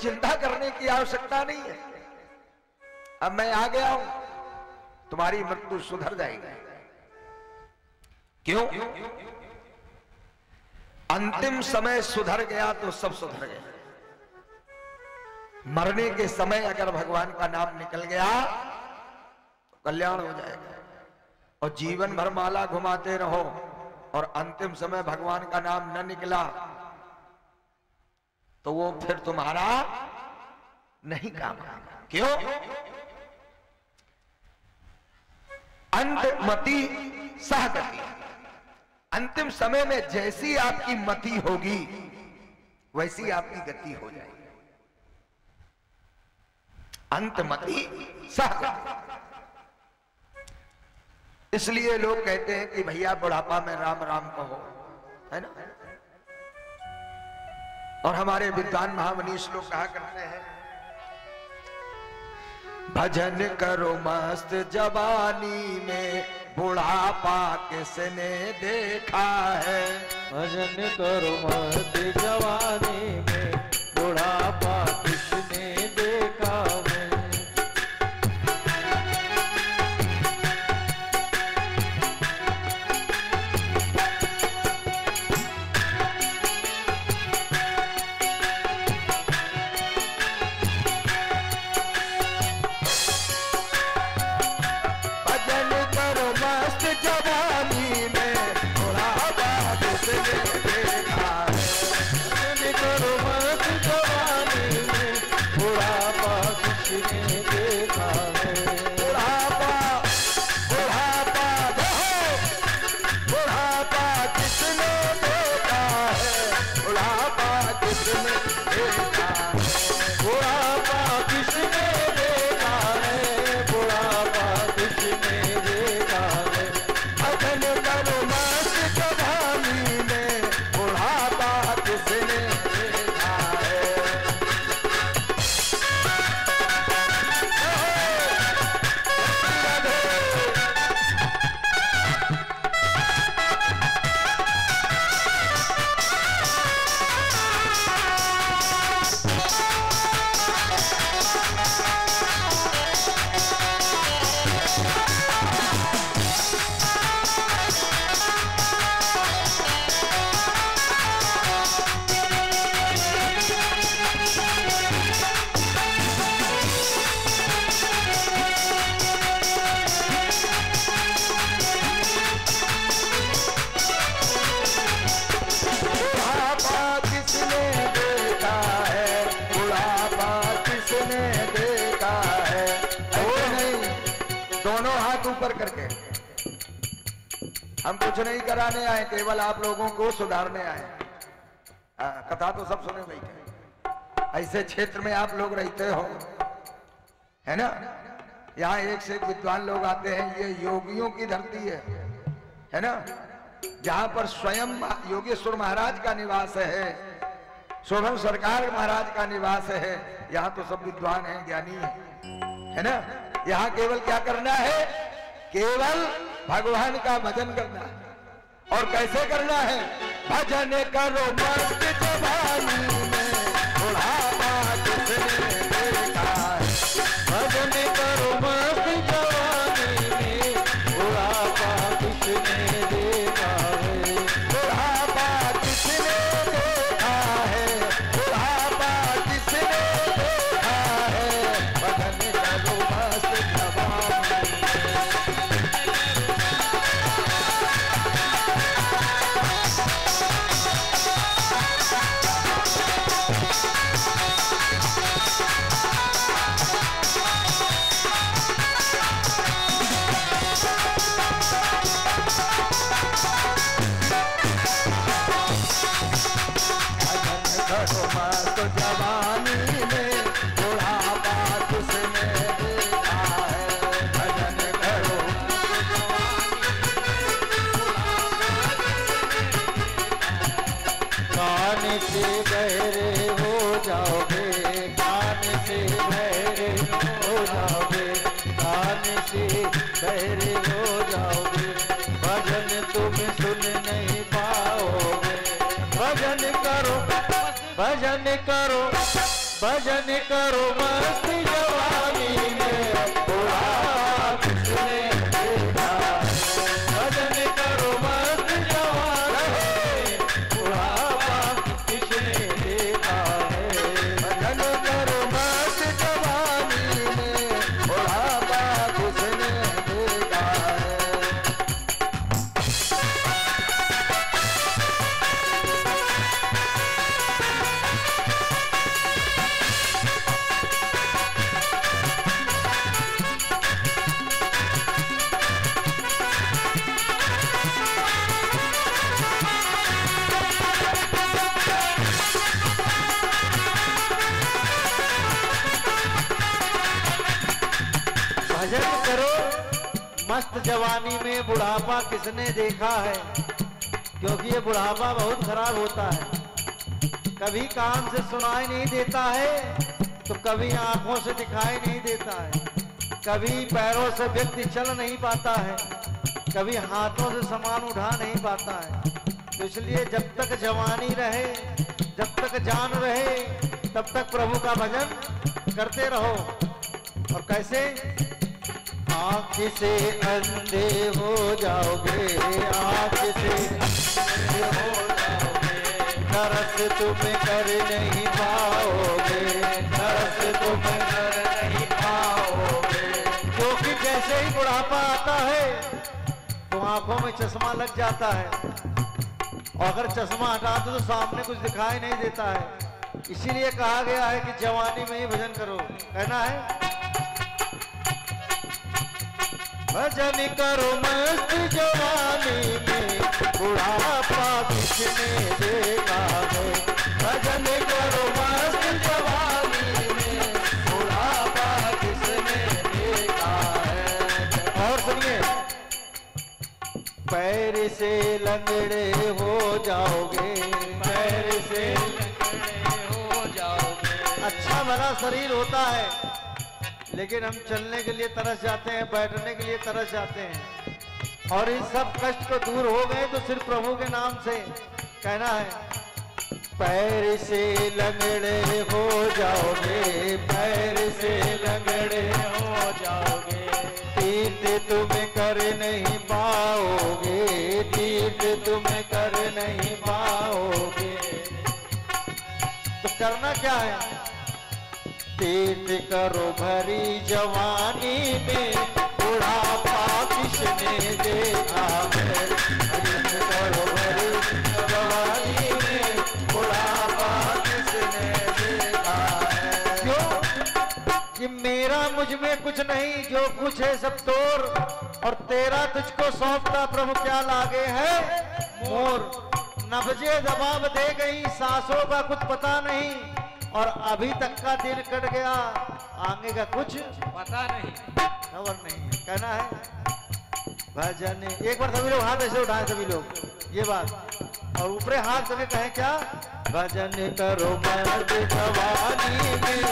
चिंता करने की आवश्यकता नहीं है। अब मैं आ गया हूं, तुम्हारी मृत्यु सुधर जाएगी। क्यों? अंतिम समय सुधर गया तो सब सुधर गया। मरने के समय अगर भगवान का नाम निकल गया तो कल्याण हो जाएगा। और जीवन भर माला घुमाते रहो और अंतिम समय भगवान का नाम न निकला तो वो फिर तुम्हारा नहीं काम आएगा। क्यों? अंतमति सहगति। अंतिम समय में जैसी आपकी मति होगी वैसी आपकी गति हो जाएगी। अंतमति सहगति। इसलिए लोग कहते हैं कि भैया बुढ़ापा में राम राम कहो, है ना। और हमारे विद्वान महामनीष लोग कहा करते हैं, भजन करो मस्त जवानी में बुढ़ापा किसने देखा है। भजन करो मस्त जवानी में बुढ़ापा किसने देखा है। हम कुछ नहीं कराने आए, केवल आप लोगों को सुधारने आए। कथा तो सब सुने बैठे। ऐसे क्षेत्र में आप लोग रहते हो, है ना। यहाँ एक से एक विद्वान लोग आते हैं। ये योगियों की धरती है ना, जहाँ पर स्वयं योगेश्वर महाराज का निवास है, शोभन सरकार महाराज का निवास है। यहाँ तो सब विद्वान हैं, ज्ञानी है ना। यहाँ केवल क्या करना है? केवल भगवान का भजन करना है। और कैसे करना है? भजन करो मस्त जवानी में बुढ़ापा किसने देखा है। भजन करो मस्त जवानी में बुढ़ापा किसने देखा है। बुढ़ापा किसने देखा है, बुढ़ापा किसने देखा है। भजन करो मस्त जवानी में। मस्त जवानी में बुढ़ापा किसने देखा है। भजन करो कान से बहरे हो जाओगे, कान से बहरे हो जाओगे, कान से बहरे हो जाओगे। भजन तुम सुन नहीं पाओगे। भजन करो, भजन करो भजन करो मस्त जवानी में बुढ़ापा किसने देखा है। भजन करो मस्त जवानी में बुढ़ापा किसने देखा है। भजन करो मस्त जवानी में बुढ़ापा किसने देखा है। भजन करो मस्त जवानी में बुढ़ापा किसने देखा है। क्योंकि ये बुढ़ापा बहुत खराब होता है। कभी कान से सुनाई नहीं देता है तो कभी आंखों से दिखाई नहीं देता है, कभी पैरों से व्यक्ति चल नहीं पाता है, कभी हाथों से सामान उठा नहीं पाता है। तो इसलिए जब तक जवानी रहे, जब तक जान रहे, तब तक प्रभु का भजन करते रहो। और कैसे? आँख से अंधे हो जाओगे, आँख से अंधे हो जाओगे, तरस तुम कर नहीं पाओगे, तरस तुम कर नहीं पाओगे। क्योंकि जैसे ही बुढ़ापा आता है तो आंखों में चश्मा लग जाता है, और अगर चश्मा हटा दो तो सामने कुछ दिखाई नहीं देता है। इसीलिए कहा गया है कि जवानी में ही भजन करो। कहना है भजन करो मस्त जवानी में बुढ़ापा किसने देखा है। भजन करो मस्त जवानी में बुढ़ापा किसने देखा है। और सुनिए, पैर से लंगड़े हो जाओगे, पैर से लंगड़े हो जाओगे। अच्छा भला शरीर होता है लेकिन हम चलने के लिए तरस जाते हैं, बैठने के लिए तरस जाते हैं। और इन सब कष्ट को दूर हो गए तो सिर्फ प्रभु के नाम से। कहना है पैर से लंगड़े हो जाओगे, पैर से लंगड़े हो जाओगे, तीर्थ तुम कर नहीं पाओगे, तीर्थ तुम कर नहीं पाओगे। तो करना क्या है? तीर्थ करो भरी जवानी में बुढ़ापा किसने देखा है। तीर्थ करो भरी जवानी में बुढ़ापा किसने देखा है। क्यों? कि मेरा मुझ में कुछ नहीं, जो कुछ है सब तोर, और तेरा तुझको सौंपता प्रभु क्या लागे है मोर। नब्जे जवाब दे गई, सांसों का कुछ पता नहीं, और अभी तक का दिन कट गया, आगे का कुछ पता नहीं, खबर नहीं है। कहना है भजन। एक बार सभी लोग हाथ ऐसे उठाएं, सभी लोग ये बात, और ऊपरे हाथ सभी कहें क्या? भजन करो मर्द जवानी में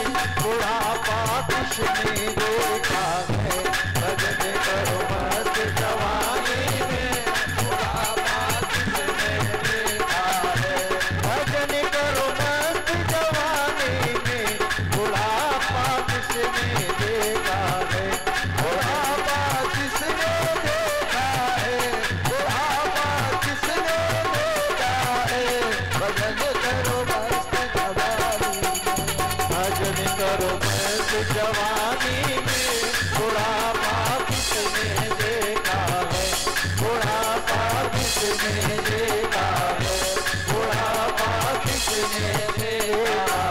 बुढ़ापा किसने देखा है। भजन करो मर्द जवानी में बुढ़ापा किसने देखा है। भजन करो मर्द जवानी में बुढ़ापा किसने देखा है। बुढ़ापा किसने देखा है, बुढ़ापा किसने देखा है। भजन करो मस्त जवानी में, भजन करो मस्त जवानी में बुढ़ापा किसने देखा है। बुढ़ापा किसने देखा है, बुढ़ापा किसने देखा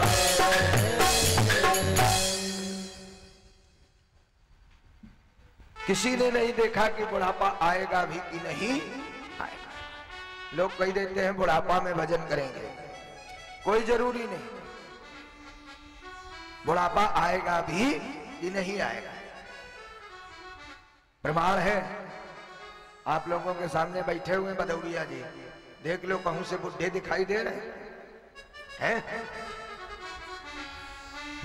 है। किसी ने नहीं देखा कि बुढ़ापा आएगा भी कि नहीं आएगा। लोग कह देते हैं बुढ़ापा में भजन करेंगे, कोई जरूरी नहीं। बुढ़ापा आएगा भी कि नहीं आएगा। प्रमाण है, आप लोगों के सामने बैठे हुए बदौरिया जी, देख लो कहूं से बुढ़े दिखाई दे रहे हैं।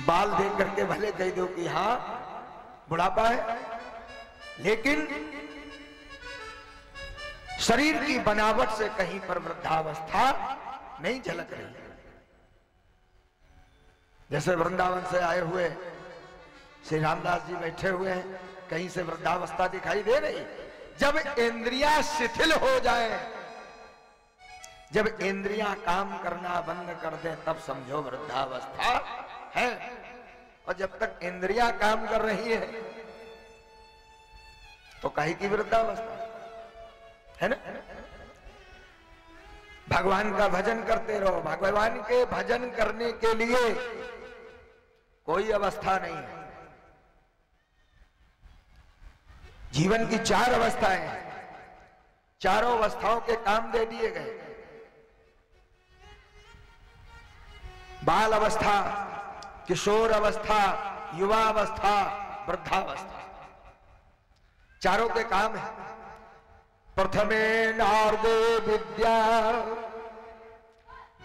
बाल देख करके भले कह दो कि हाँ बुढ़ापा है, लेकिन शरीर की बनावट से कहीं पर वृद्धावस्था नहीं झलक रही है। जैसे वृंदावन से आए हुए श्री रामदास जी बैठे हुए हैं, कहीं से वृद्धावस्था दिखाई दे रही। जब इंद्रियां शिथिल हो जाए, जब इंद्रियां काम करना बंद कर दे, तब समझो वृद्धावस्था है। और जब तक इंद्रियां काम कर रही है तो काहे की वृद्धावस्था है ना। भगवान का भजन करते रहो। भगवान के भजन करने के लिए कोई अवस्था नहीं है। जीवन की 4 अवस्थाएं हैं, चारों अवस्थाओं के काम दे दिए गए। बाल अवस्था, किशोर अवस्था, युवा अवस्था, वृद्धावस्था, चारों के काम है। प्रथमे नार्दे विद्या,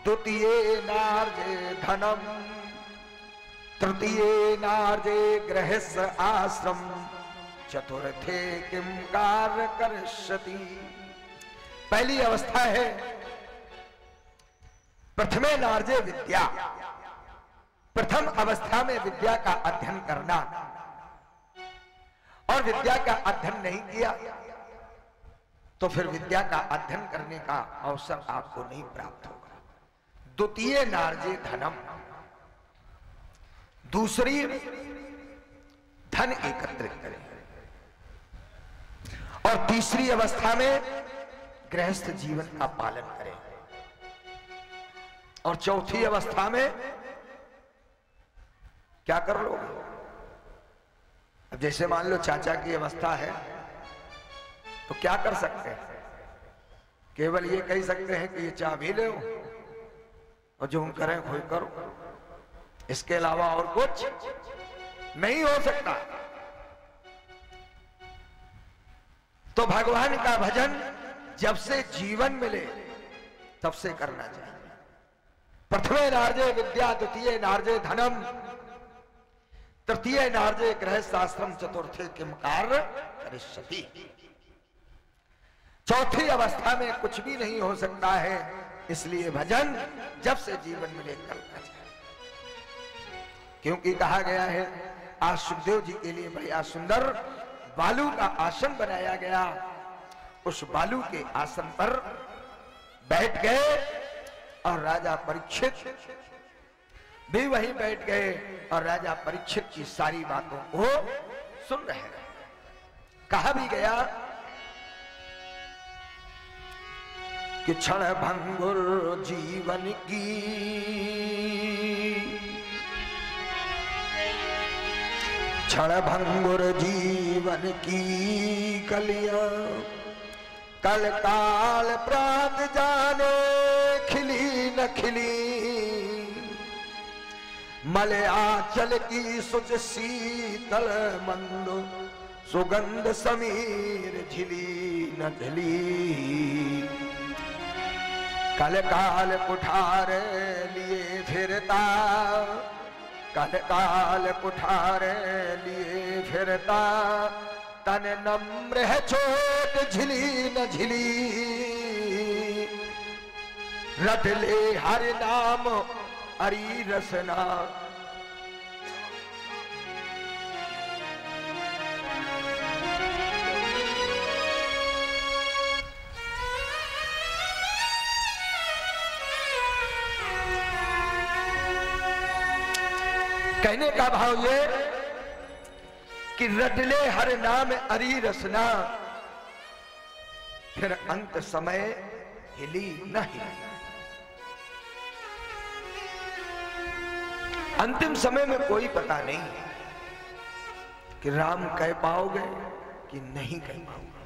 द्वितीये नार्दे धनम, तृतीये नार्दे गृहस्थ आश्रम, चतुर्थे किम कार्य करिष्यति। पहली अवस्था है प्रथमे नार्जे विद्या। प्रथम अवस्था में विद्या का अध्ययन करना, और विद्या का अध्ययन नहीं किया तो फिर विद्या का अध्ययन करने का अवसर आपको नहीं प्राप्त होगा। द्वितीय नार्जे धनम, दूसरी धन एकत्रित करें। और तीसरी अवस्था में गृहस्थ जीवन का पालन करें। और चौथी अवस्था में क्या कर लोगे? अब जैसे मान लो चाचा की अवस्था है तो क्या कर सकते हैं? केवल ये कह सकते हैं कि ये चाह भी ले और जो हम करें कोई करो, इसके अलावा और कुछ नहीं हो सकता। तो भगवान का भजन जब से जीवन मिले तब से करना चाहिए। प्रथमे नार्जे विद्या, द्वितीय नार्जे धनम, तृतीय नार्जे गृहस्थाश्रम, चतुर्थे किम कार्य करिष्यति। चौथी अवस्था में कुछ भी नहीं हो सकता है, इसलिए भजन जब से जीवन मिले करना चाहिए। क्योंकि कहा गया है, आज सुखदेव जी के लिए बड़ा सुंदर बालू का आसन बनाया गया। उस बालू के आसन पर बैठ गए और राजा परीक्षित भी वहीं बैठ गए और राजा परीक्षित की सारी बातों को सुन रहे हैं। कहा भी गया कि क्षण भंगुर जीवन की, क्षण भंगुर जीवन की कलियां, कल काल प्रात जाने खिली न खिली, मल आंचल की सुच शीतल मंद, सुगंध समीर झिली न झिली, कल काल कुठार लिए फिरता, कल काल कुठार लिए फिरता, तन नम्र है छोट झिली न झिली, रट ले हर नाम हरि रसना। कहने का भाव ये कि रटले हर नाम हरि रसना, फिर अंत समय हिली न हिली। अंतिम समय में कोई पता नहीं कि राम कह पाओगे कि नहीं कह पाओगे।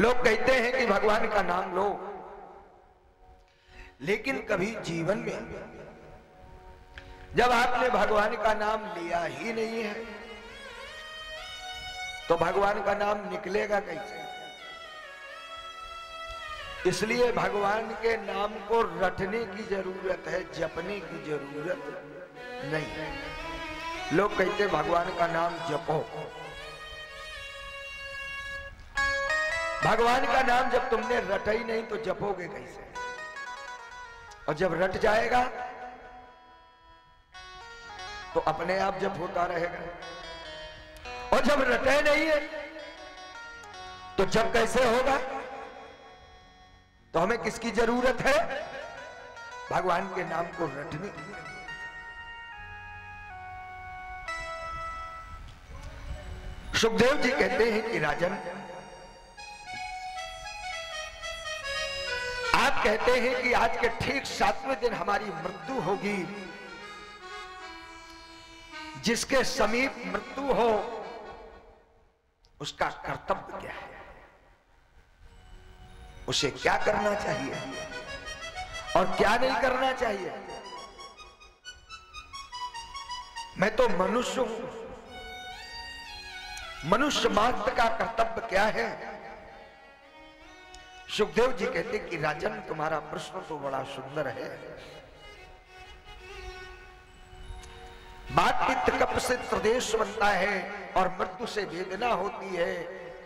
लोग कहते हैं कि भगवान का नाम लो, लेकिन कभी जीवन में जब आपने भगवान का नाम लिया ही नहीं है तो भगवान का नाम निकलेगा कैसे? इसलिए भगवान के नाम को रटने की जरूरत है, जपने की जरूरत नहीं है। लोग कहते भगवान का नाम जपो। भगवान का नाम जब तुमने रटा ही नहीं तो जपोगे कैसे? और जब रट जाएगा तो अपने आप जब होता रहेगा, और जब रटे नहीं है तो जब कैसे होगा? तो हमें किसकी जरूरत है? भगवान के नाम को रटने की। सुखदेव जी कहते हैं कि राजन, आप कहते हैं कि आज के ठीक 7वें दिन हमारी मृत्यु होगी। जिसके समीप मृत्यु हो उसका कर्तव्य क्या है, उसे क्या करना चाहिए और क्या नहीं करना चाहिए? मैं तो मनुष्य हूं, मनुष्य मात्र का कर्तव्य क्या है? सुखदेव जी कहते कि राजन, तुम्हारा प्रश्न तो बड़ा सुंदर है। बात पित्त कप से प्रदेश बनता है और मृत्यु से वेदना होती है।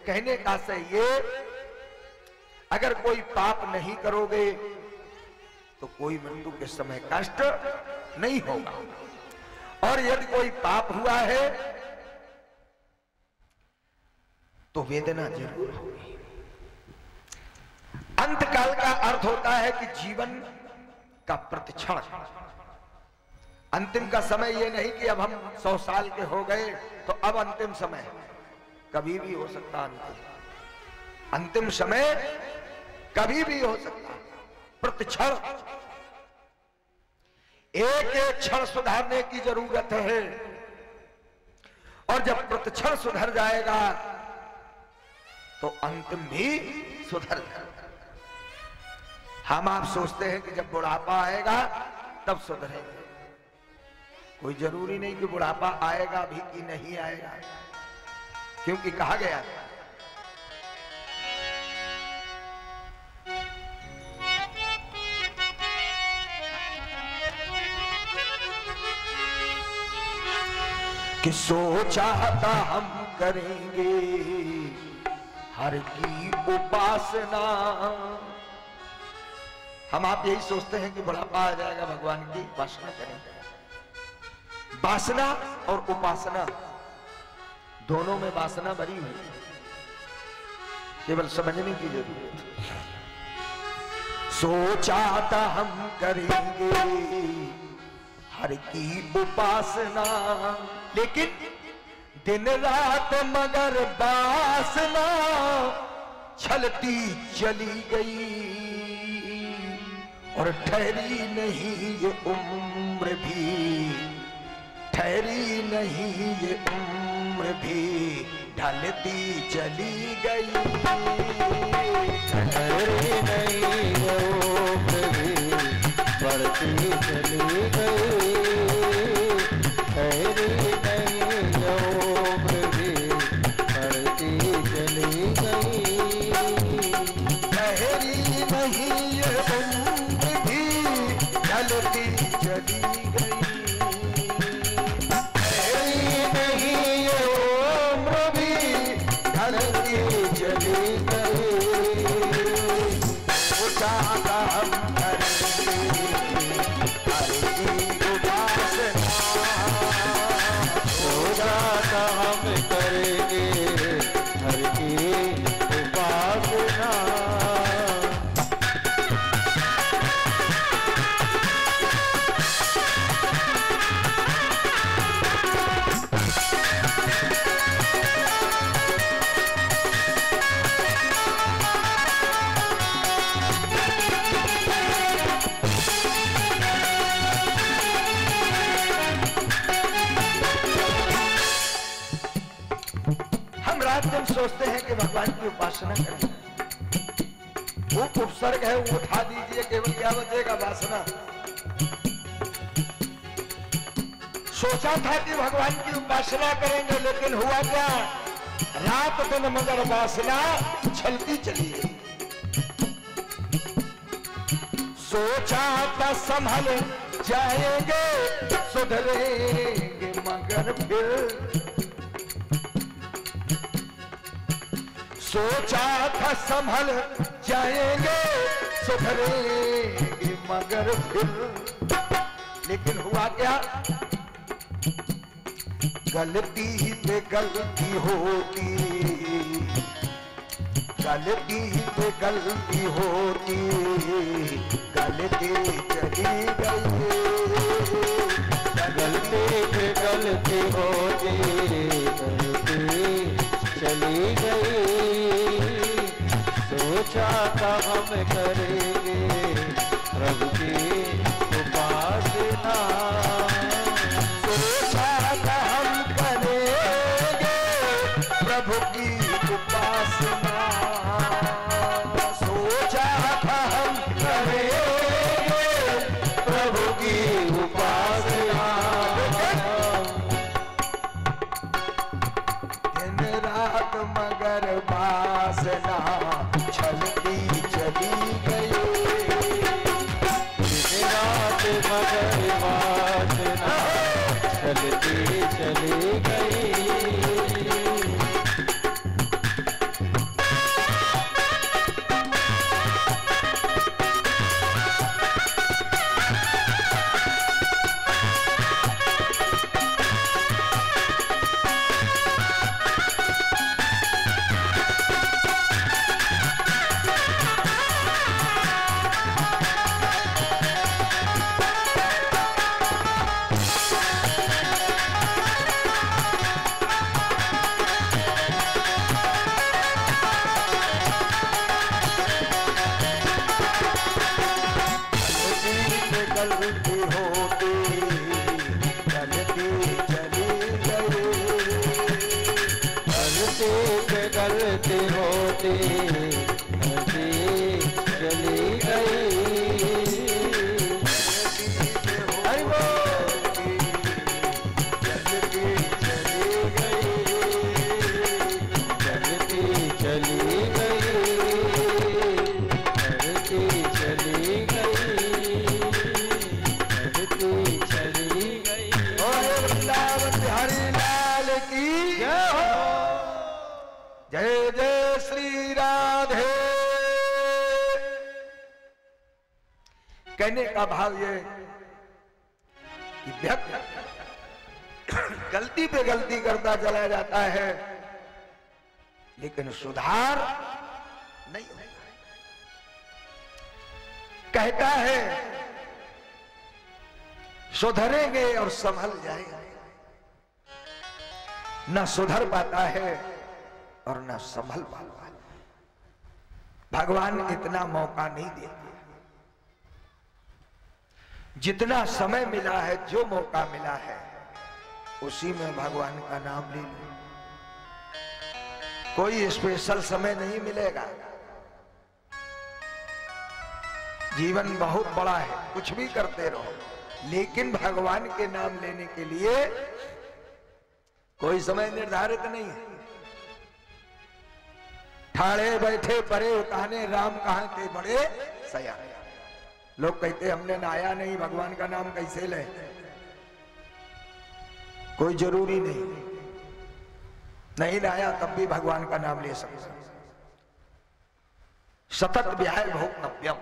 कहने का से ये, अगर कोई पाप नहीं करोगे तो कोई मृत्यु के समय कष्ट नहीं होगा, और यदि कोई पाप हुआ है तो वेदना जरूर होगी। अंतकाल का अर्थ होता है कि जीवन का प्रतिक्षण। अंतिम का समय ये नहीं कि अब हम 100 साल के हो गए तो अब अंतिम समय, कभी भी हो सकता। अंतिम समय कभी भी हो सकता। प्रतिक्षण, एक एक क्षण सुधारने की जरूरत है, और जब प्रतिक्षण सुधर जाएगा तो अंतिम भी सुधर जाएगा। हम आप सोचते हैं कि जब बुढ़ापा आएगा तब सुधरेंगे। कोई जरूरी नहीं कि बुढ़ापा आएगा भी कि नहीं आएगा, क्योंकि कहा गया कि सोचा था हम करेंगे हर की उपासना। हम आप यही सोचते हैं कि बुढ़ापा आ जाएगा, भगवान की उपासना करेंगे। वासना और उपासना दोनों में वासना भरी हुई, केवल समझने की जरूरत। सोचा था हम करेंगे हर की उपासना, लेकिन दिन रात मगर वासना छलती चली गई, और ठहरी नहीं ये उम्र भी, ठहरी नहीं ये उम्र भी, ढलती चली गई। ठहरी नहीं ये उम्र भी, बढ़ती चली गई। ठहरी नहीं ये उम्र भी, बढ़ती चली गई। ठहरी नहीं ये उम्र भी, ढलती चली गई। सोचते हैं कि भगवान की उपासना करें, वो उपसर्ग है, वो उठा दीजिए, केवल क्या बचेगा? वासना। सोचा था कि भगवान की उपासना करेंगे, लेकिन हुआ क्या? रात दिन मगर वासना छलती चली गई। सोचा था संभल जाएंगे, सुधरेंगे मगर फिर, सोचा था संभल जाएंगे, सुधरेंगे मगर फिर, लेकिन हुआ क्या? गलती ही पे गलती होती, गलती ही पे गलती होती, गलती चली गई, गलती पे गलती होती, गलती चली गई। सोचा था हम करेंगे प्रभु की उपासना, सोचा था हम करेंगे प्रभु की उपासना, सोचा था हम करेंगे प्रभु की उपासना। दिन रात मगर वासना चलती चली गई, दिन रात मगर वासना चलती चली गई। गलती होती, गलती चली गई, गलती पे गलती होती, गलती चली गई। हरि बोल, गलती चली गई, गलती चली गई, गलती चली गई, गलती चली गई। ओए वृंदावन बिहारी लाल की जय हो। जय जय श्री राधे। कहने का भाव ये कि व्यक्ति गलती पे गलती करता चला जाता है, लेकिन सुधार नहीं होता। कहता है सुधरेंगे और संभल जाएंगे, न सुधर पाता है और न संभल पाता है। भगवान इतना मौका नहीं देते। जितना समय मिला है, जो मौका मिला है, उसी में भगवान का नाम ले लो। कोई स्पेशल समय नहीं मिलेगा। जीवन बहुत बड़ा है, कुछ भी करते रहो, लेकिन भगवान के नाम लेने के लिए कोई समय निर्धारित नहीं है। ठाड़े बैठे परे उताने राम कहां के बड़े सयाने। लोग कहते हमने नहाया नहीं, भगवान का नाम कैसे ले? कोई जरूरी नहीं, नहीं नहाया तब भी भगवान का नाम ले सकते। सतत व्याय भोक्तव्यम,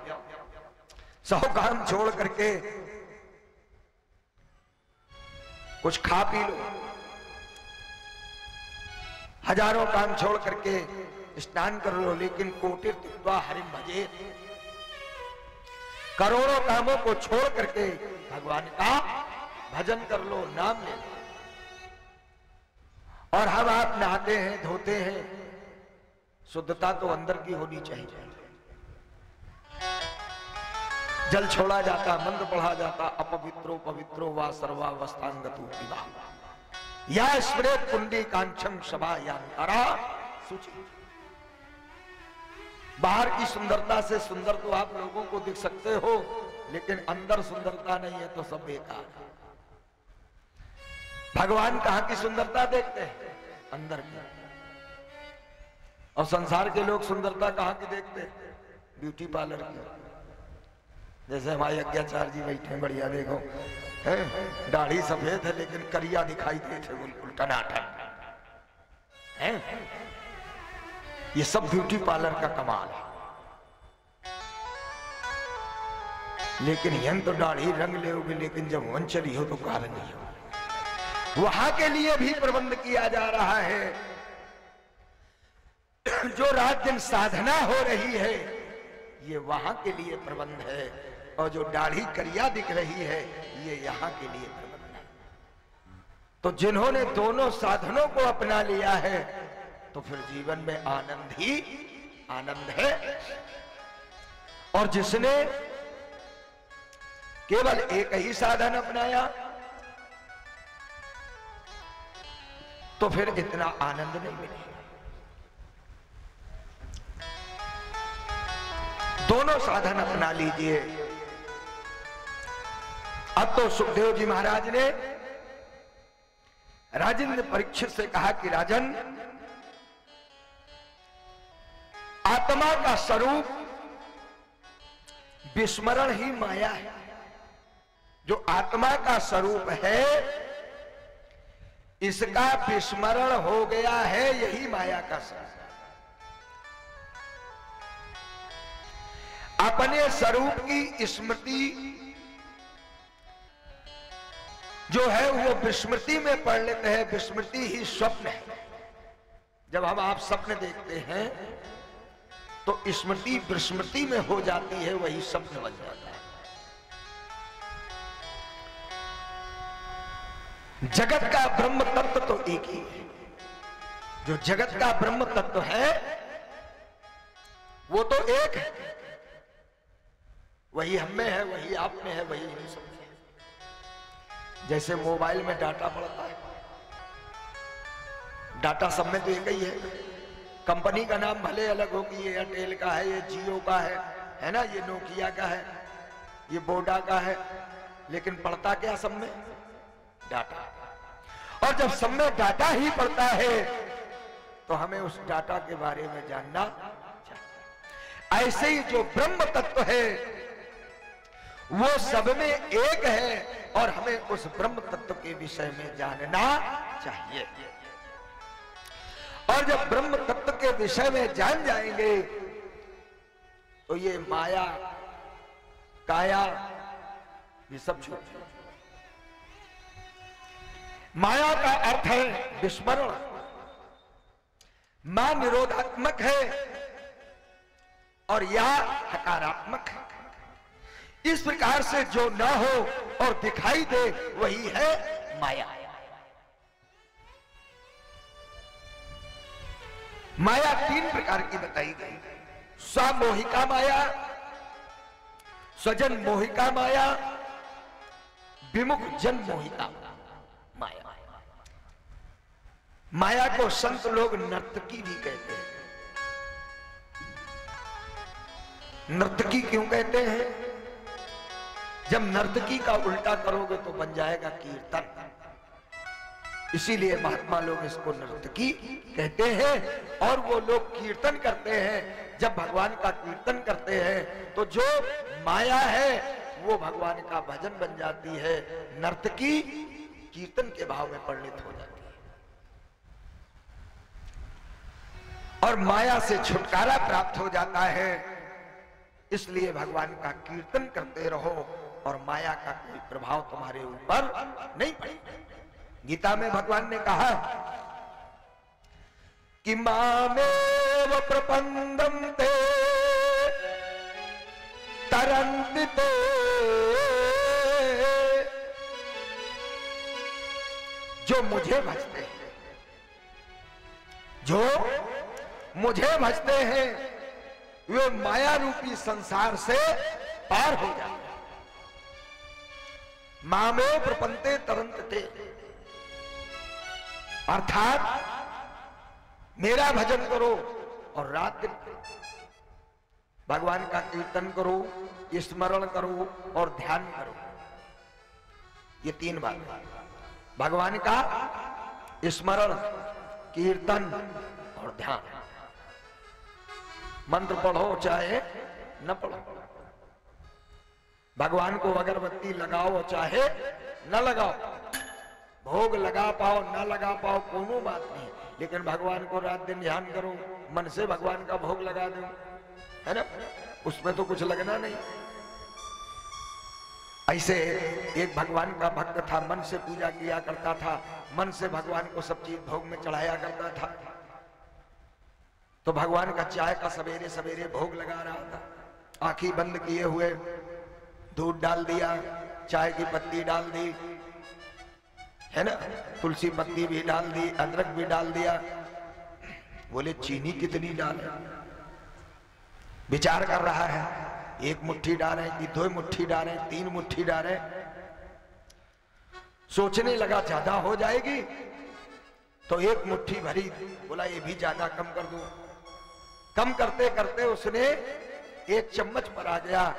सौ काम छोड़ करके कुछ खा पी लो, हजारों काम छोड़ करके स्नान कर लो, लेकिन कोटिर तिक्वा हरिम भजे। करोड़ों कामों को छोड़ करके भगवान का भजन कर लो, नाम ले लो। और हम आप नहाते हैं, धोते हैं, शुद्धता तो अंदर की होनी चाहिए। जल छोड़ा जाता, मंत्र पढ़ा जाता, अपवित्रो पवित्रो वा सर्वावस्थांगतो विवाह या स्मृत पुंडी कांक्षम सभा यांतरा सूची। बाहर की सुंदरता से सुंदर तो आप लोगों को दिख सकते हो, लेकिन अंदर सुंदरता नहीं है तो सब बेकार है। भगवान कहाँ की सुंदरता देखते हैं? अंदर की। और संसार के लोग सुंदरता कहाँ की देखते हैं? ब्यूटी पार्लर की। जैसे हमारे यज्ञाचार्य जी बैठे हैं, बढ़िया देखो है, दाढ़ी सफेद है लेकिन करिया दिखाई देते बिल्कुल टनाटन है। ये सब ब्यूटी पार्लर का कमाल है। लेकिन यंत्र तो दाढ़ी रंग ले, लेकिन जब वंचरी हो तो कारण नहीं हो। वहां के लिए भी प्रबंध किया जा रहा है। जो रात दिन साधना हो रही है ये वहां के लिए प्रबंध है, और जो दाढ़ी करिया दिख रही है ये यहाँ के लिए प्रबंध है। तो जिन्होंने दोनों साधनों को अपना लिया है तो फिर जीवन में आनंद ही आनंद है। और जिसने केवल एक ही साधन अपनाया तो फिर इतना आनंद नहीं मिलेगा। दोनों साधन अपना लीजिए। अब तो सुखदेव जी महाराज ने राजेंद्र परीक्षित से कहा कि राजन, आत्मा का स्वरूप विस्मरण ही माया है। जो आत्मा का स्वरूप है इसका विस्मरण हो गया है, यही माया का स्वरूप। अपने स्वरूप की स्मृति जो है वो विस्मृति में पढ़ लेते हैं। विस्मृति ही स्वप्न है। जब हम आप स्वप्न देखते हैं तो स्मृति विस्मृति में हो जाती है, वही स्वप्न बन जाता है। जगत का ब्रह्म तत्व तो एक ही है। जो जगत का ब्रह्म तत्व है वो तो एक है। वही हम में है, वही आप में है, वही हम सब में है। जैसे मोबाइल में डाटा पड़ता है, डाटा सब में तो एक ही है। कंपनी का नाम भले अलग हो कि ये एयरटेल का है, ये जियो का है ना, ये नोकिया का है, ये बोडा का है, लेकिन पड़ता क्या सब में? डाटा। और जब सब में डाटा ही पड़ता है तो हमें उस डाटा के बारे में जानना चाहिए। ऐसे ही जो ब्रह्म तत्व है वो सब में एक है और हमें उस ब्रह्म तत्व के विषय में जानना चाहिए। और जब ब्रह्म तत्व के विषय में जान जाएंगे तो ये माया काया ये सब छूट जाएगा। माया का अर्थ है विस्मरण। मां निरोधात्मक है और यह हकारात्मक है। इस प्रकार से जो न हो और दिखाई दे वही है माया। माया तीन प्रकार की बताई गई। स्वमोहिका माया, स्वजन मोहिका माया, विमुख जन मोहिका माया। माया को संत लोग नर्तकी भी कहते हैं। नर्तकी क्यों कहते हैं? जब नर्तकी का उल्टा करोगे तो बन जाएगा कीर्तन। इसीलिए महात्मा लोग इसको नर्तकी कहते हैं। और वो लोग कीर्तन करते हैं। जब भगवान का कीर्तन करते हैं तो जो माया है वो भगवान का भजन बन जाती है। नर्तकी कीर्तन के भाव में परिणित हो जाती है। और माया से छुटकारा प्राप्त हो जाता है। इसलिए भगवान का कीर्तन करते रहो और माया का कोई प्रभाव तुम्हारे ऊपर नहीं पड़ेगा। गीता में भगवान ने कहा कि मामेव प्रपंदम ते तरन्ति ते, जो मुझे भजते हैं, जो मुझे भजते हैं वे माया रूपी संसार से पार हो जाते हैं। मामे प्रपंते तरंतते, अर्थात मेरा भजन करो और रात दिन भगवान का कीर्तन करो, स्मरण करो और ध्यान करो। ये तीन बातें, भगवान का स्मरण, कीर्तन और ध्यान। मंत्र पढ़ो चाहे न पढ़ो, भगवान को अगरबत्ती लगाओ चाहे न लगाओ, भोग लगा पाओ न लगा पाओ कोनो बात नहीं, लेकिन भगवान को रात दिन ध्यान करो, मन से भगवान का भोग लगा दो, है ना, उसमें तो कुछ लगना नहीं। ऐसे एक भगवान का भक्त था, मन से पूजा किया करता था, मन से भगवान को सब चीज भोग में चढ़ाया करता था। तो भगवान का चाय का सवेरे सवेरे भोग लगा रहा था, आंखें बंद किए हुए दूध डाल दिया, चाय की पत्ती डाल दी, है ना, तुलसी पत्ती भी डाल दी, अदरक भी डाल दिया। बोले चीनी कितनी डालें? विचार कर रहा है, एक मुट्ठी डालें कि 2 मुट्ठी डालें, 3 मुट्ठी डालें। सोचने लगा ज्यादा हो जाएगी तो 1 मुट्ठी भरी। बोला ये भी ज्यादा कम कर दूं। कम करते करते उसने 1 चम्मच पर आ गया।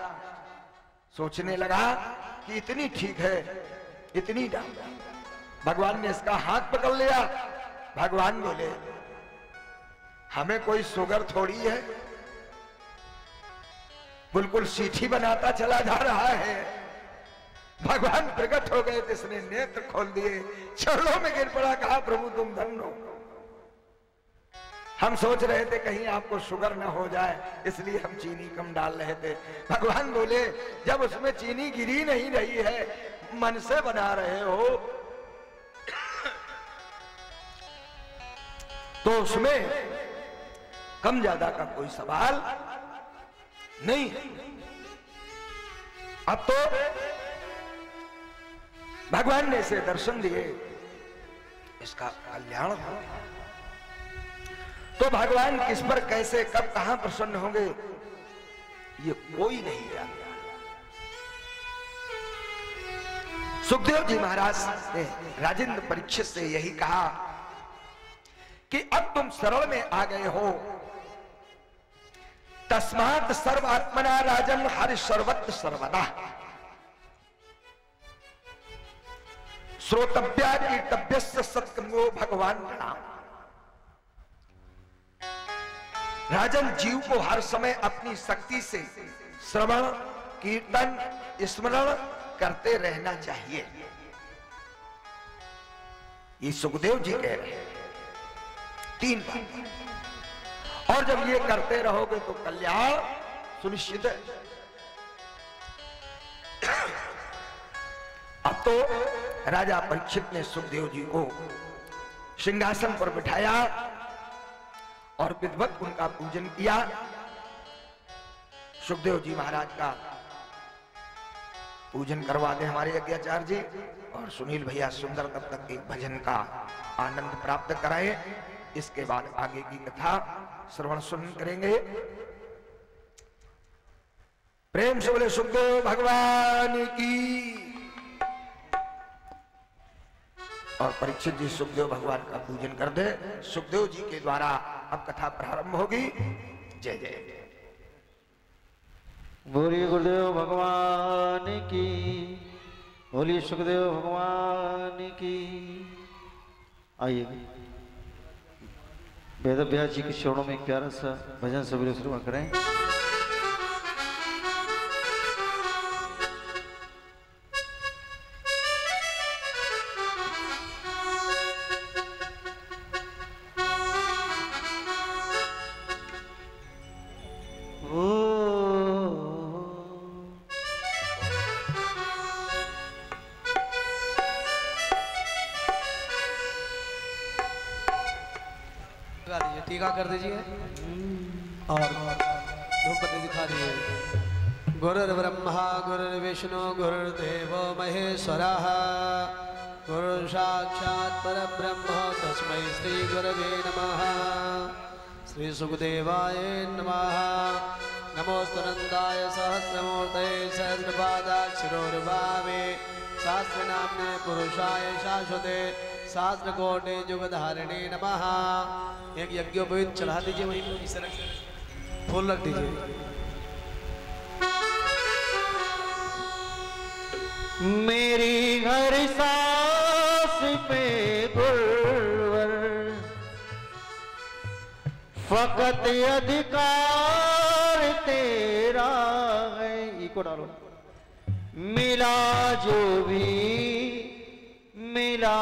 सोचने लगा कि इतनी ठीक है, इतनी डाल। भगवान ने इसका हाथ पकड़ लिया। भगवान बोले हमें कोई शुगर थोड़ी है, बिल्कुल सीठी बनाता चला जा रहा है। भगवान प्रकट हो गए, जिसने नेत्र खोल दिए, चरणों में गिर पड़ा, कहा प्रभु तुम धन्य हो। हम सोच रहे थे कहीं आपको शुगर न हो जाए, इसलिए हम चीनी कम डाल रहे थे। भगवान बोले जब उसमें चीनी गिरी नहीं रही है, मन से बना रहे हो, तो उसमें कम ज्यादा का कोई सवाल नहीं। अब तो भगवान ने इसे दर्शन दिए, इसका कल्याण हो। तो भगवान किस पर कैसे कब कहां प्रसन्न होंगे ये कोई नहीं जानता। सुखदेव जी महाराज ने राजेंद्र परीक्षित से यही कहा कि अब तुम शरण में आ गए हो, तस्मात् सर्वात्मना राजन हरि सर्वत्र सर्वदा श्रोतव्या कीर्तव्यस्य सत्कर्मो भगवान प्रणाम। राजन जीव को हर समय अपनी शक्ति से श्रवण कीर्तन स्मरण करते रहना चाहिए। ये सुखदेव जी कह रहे हैं 3 बात। और जब ये करते रहोगे तो कल्याण सुनिश्चित है। अब तो राजा परीक्षित ने सुखदेव जी को सिंहासन पर बिठाया और विधिवत उनका पूजन किया। सुखदेव जी महाराज का पूजन करवा दे हमारे यज्ञाचार्य जी, और सुनील भैया सुंदर तब तक एक भजन का आनंद प्राप्त कराए। इसके बाद आगे की कथा श्रवण सुन करेंगे। प्रेम से बोले सुखदेव भगवान की। और परीक्षित जी सुखदेव भगवान का पूजन कर दे। सुखदेव जी के द्वारा अब कथा प्रारंभ होगी। जय जय। बोलिए गुरुदेव भगवान की, बोलिए सुखदेव भगवान की। आइए वेद व्यास जी के चरणों में एक प्यारा सा भजन सवेरे शुरू करें। टीका कर दीजिए और धूपबत्ती दिखा दीजिए। गुरुर्ब्रह्मा गुरुर्विष्णु गुरुर्देव महेश्वरः, गुरु साक्षात् परब्रह्म तस्मै श्री गुरवे नमः। श्री सुखदेवाय नमः। नमोस्तु नंदाय सहस्रमूर्तये सहस्रपादाक्षरोर्भावे शास्त्रनाम्ने पुरुषाय शाश्वते शास्त्रकोटि जुगधारिणे नमः। एक यज्ञोपवीत चढ़ा दीजिए, वहीं इस तरह फूल रख दीजिए। मेरी हर सांस पे गुरुवर फकत अधिकार तेरा है। इको डालो। मिला जो भी मिला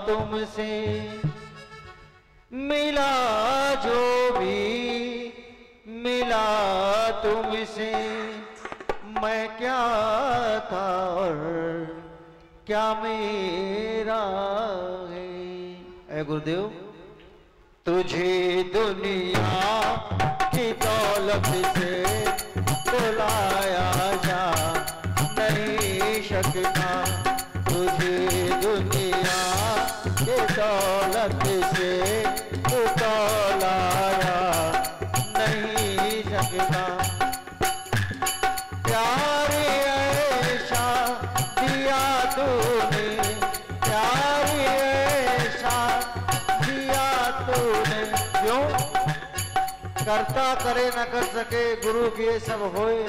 तुमसे, मिला जो भी मिला तुमसे, मैं क्या था और क्या मेरा है। ऐ गुरुदेव, तुझे दुनिया की दौलत से बुलाया जा नहीं सकता, तुझे दुनिया की दौलत से बुलाया नहीं सकता। प्यार ऐसा दिया तूने, प्यार ऐसा दिया तूने। क्यों? करता करे न कर सके, गुरु के सब होए,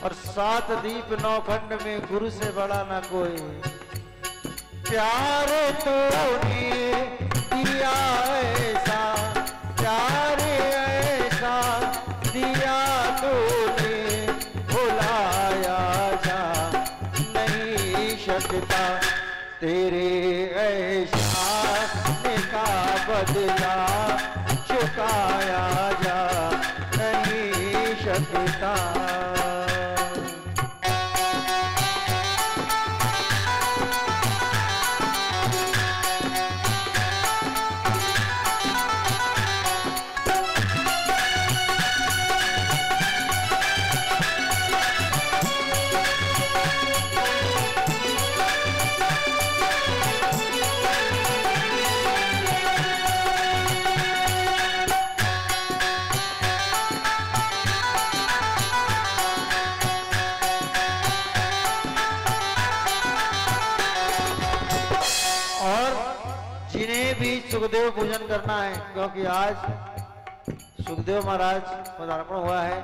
और 7 दीप 9 खंड में गुरु से बड़ा न कोई। प्यार तूने दिया ऐसा, प्यार ऐसा दिया तूने, भुलाया जा नहीं सकता। तेरे एहसान का बदला चुकाया जा नहीं सकता। सुखदेव पूजन करना है, क्योंकि आज सुखदेव महाराज पदार्पण हुआ है।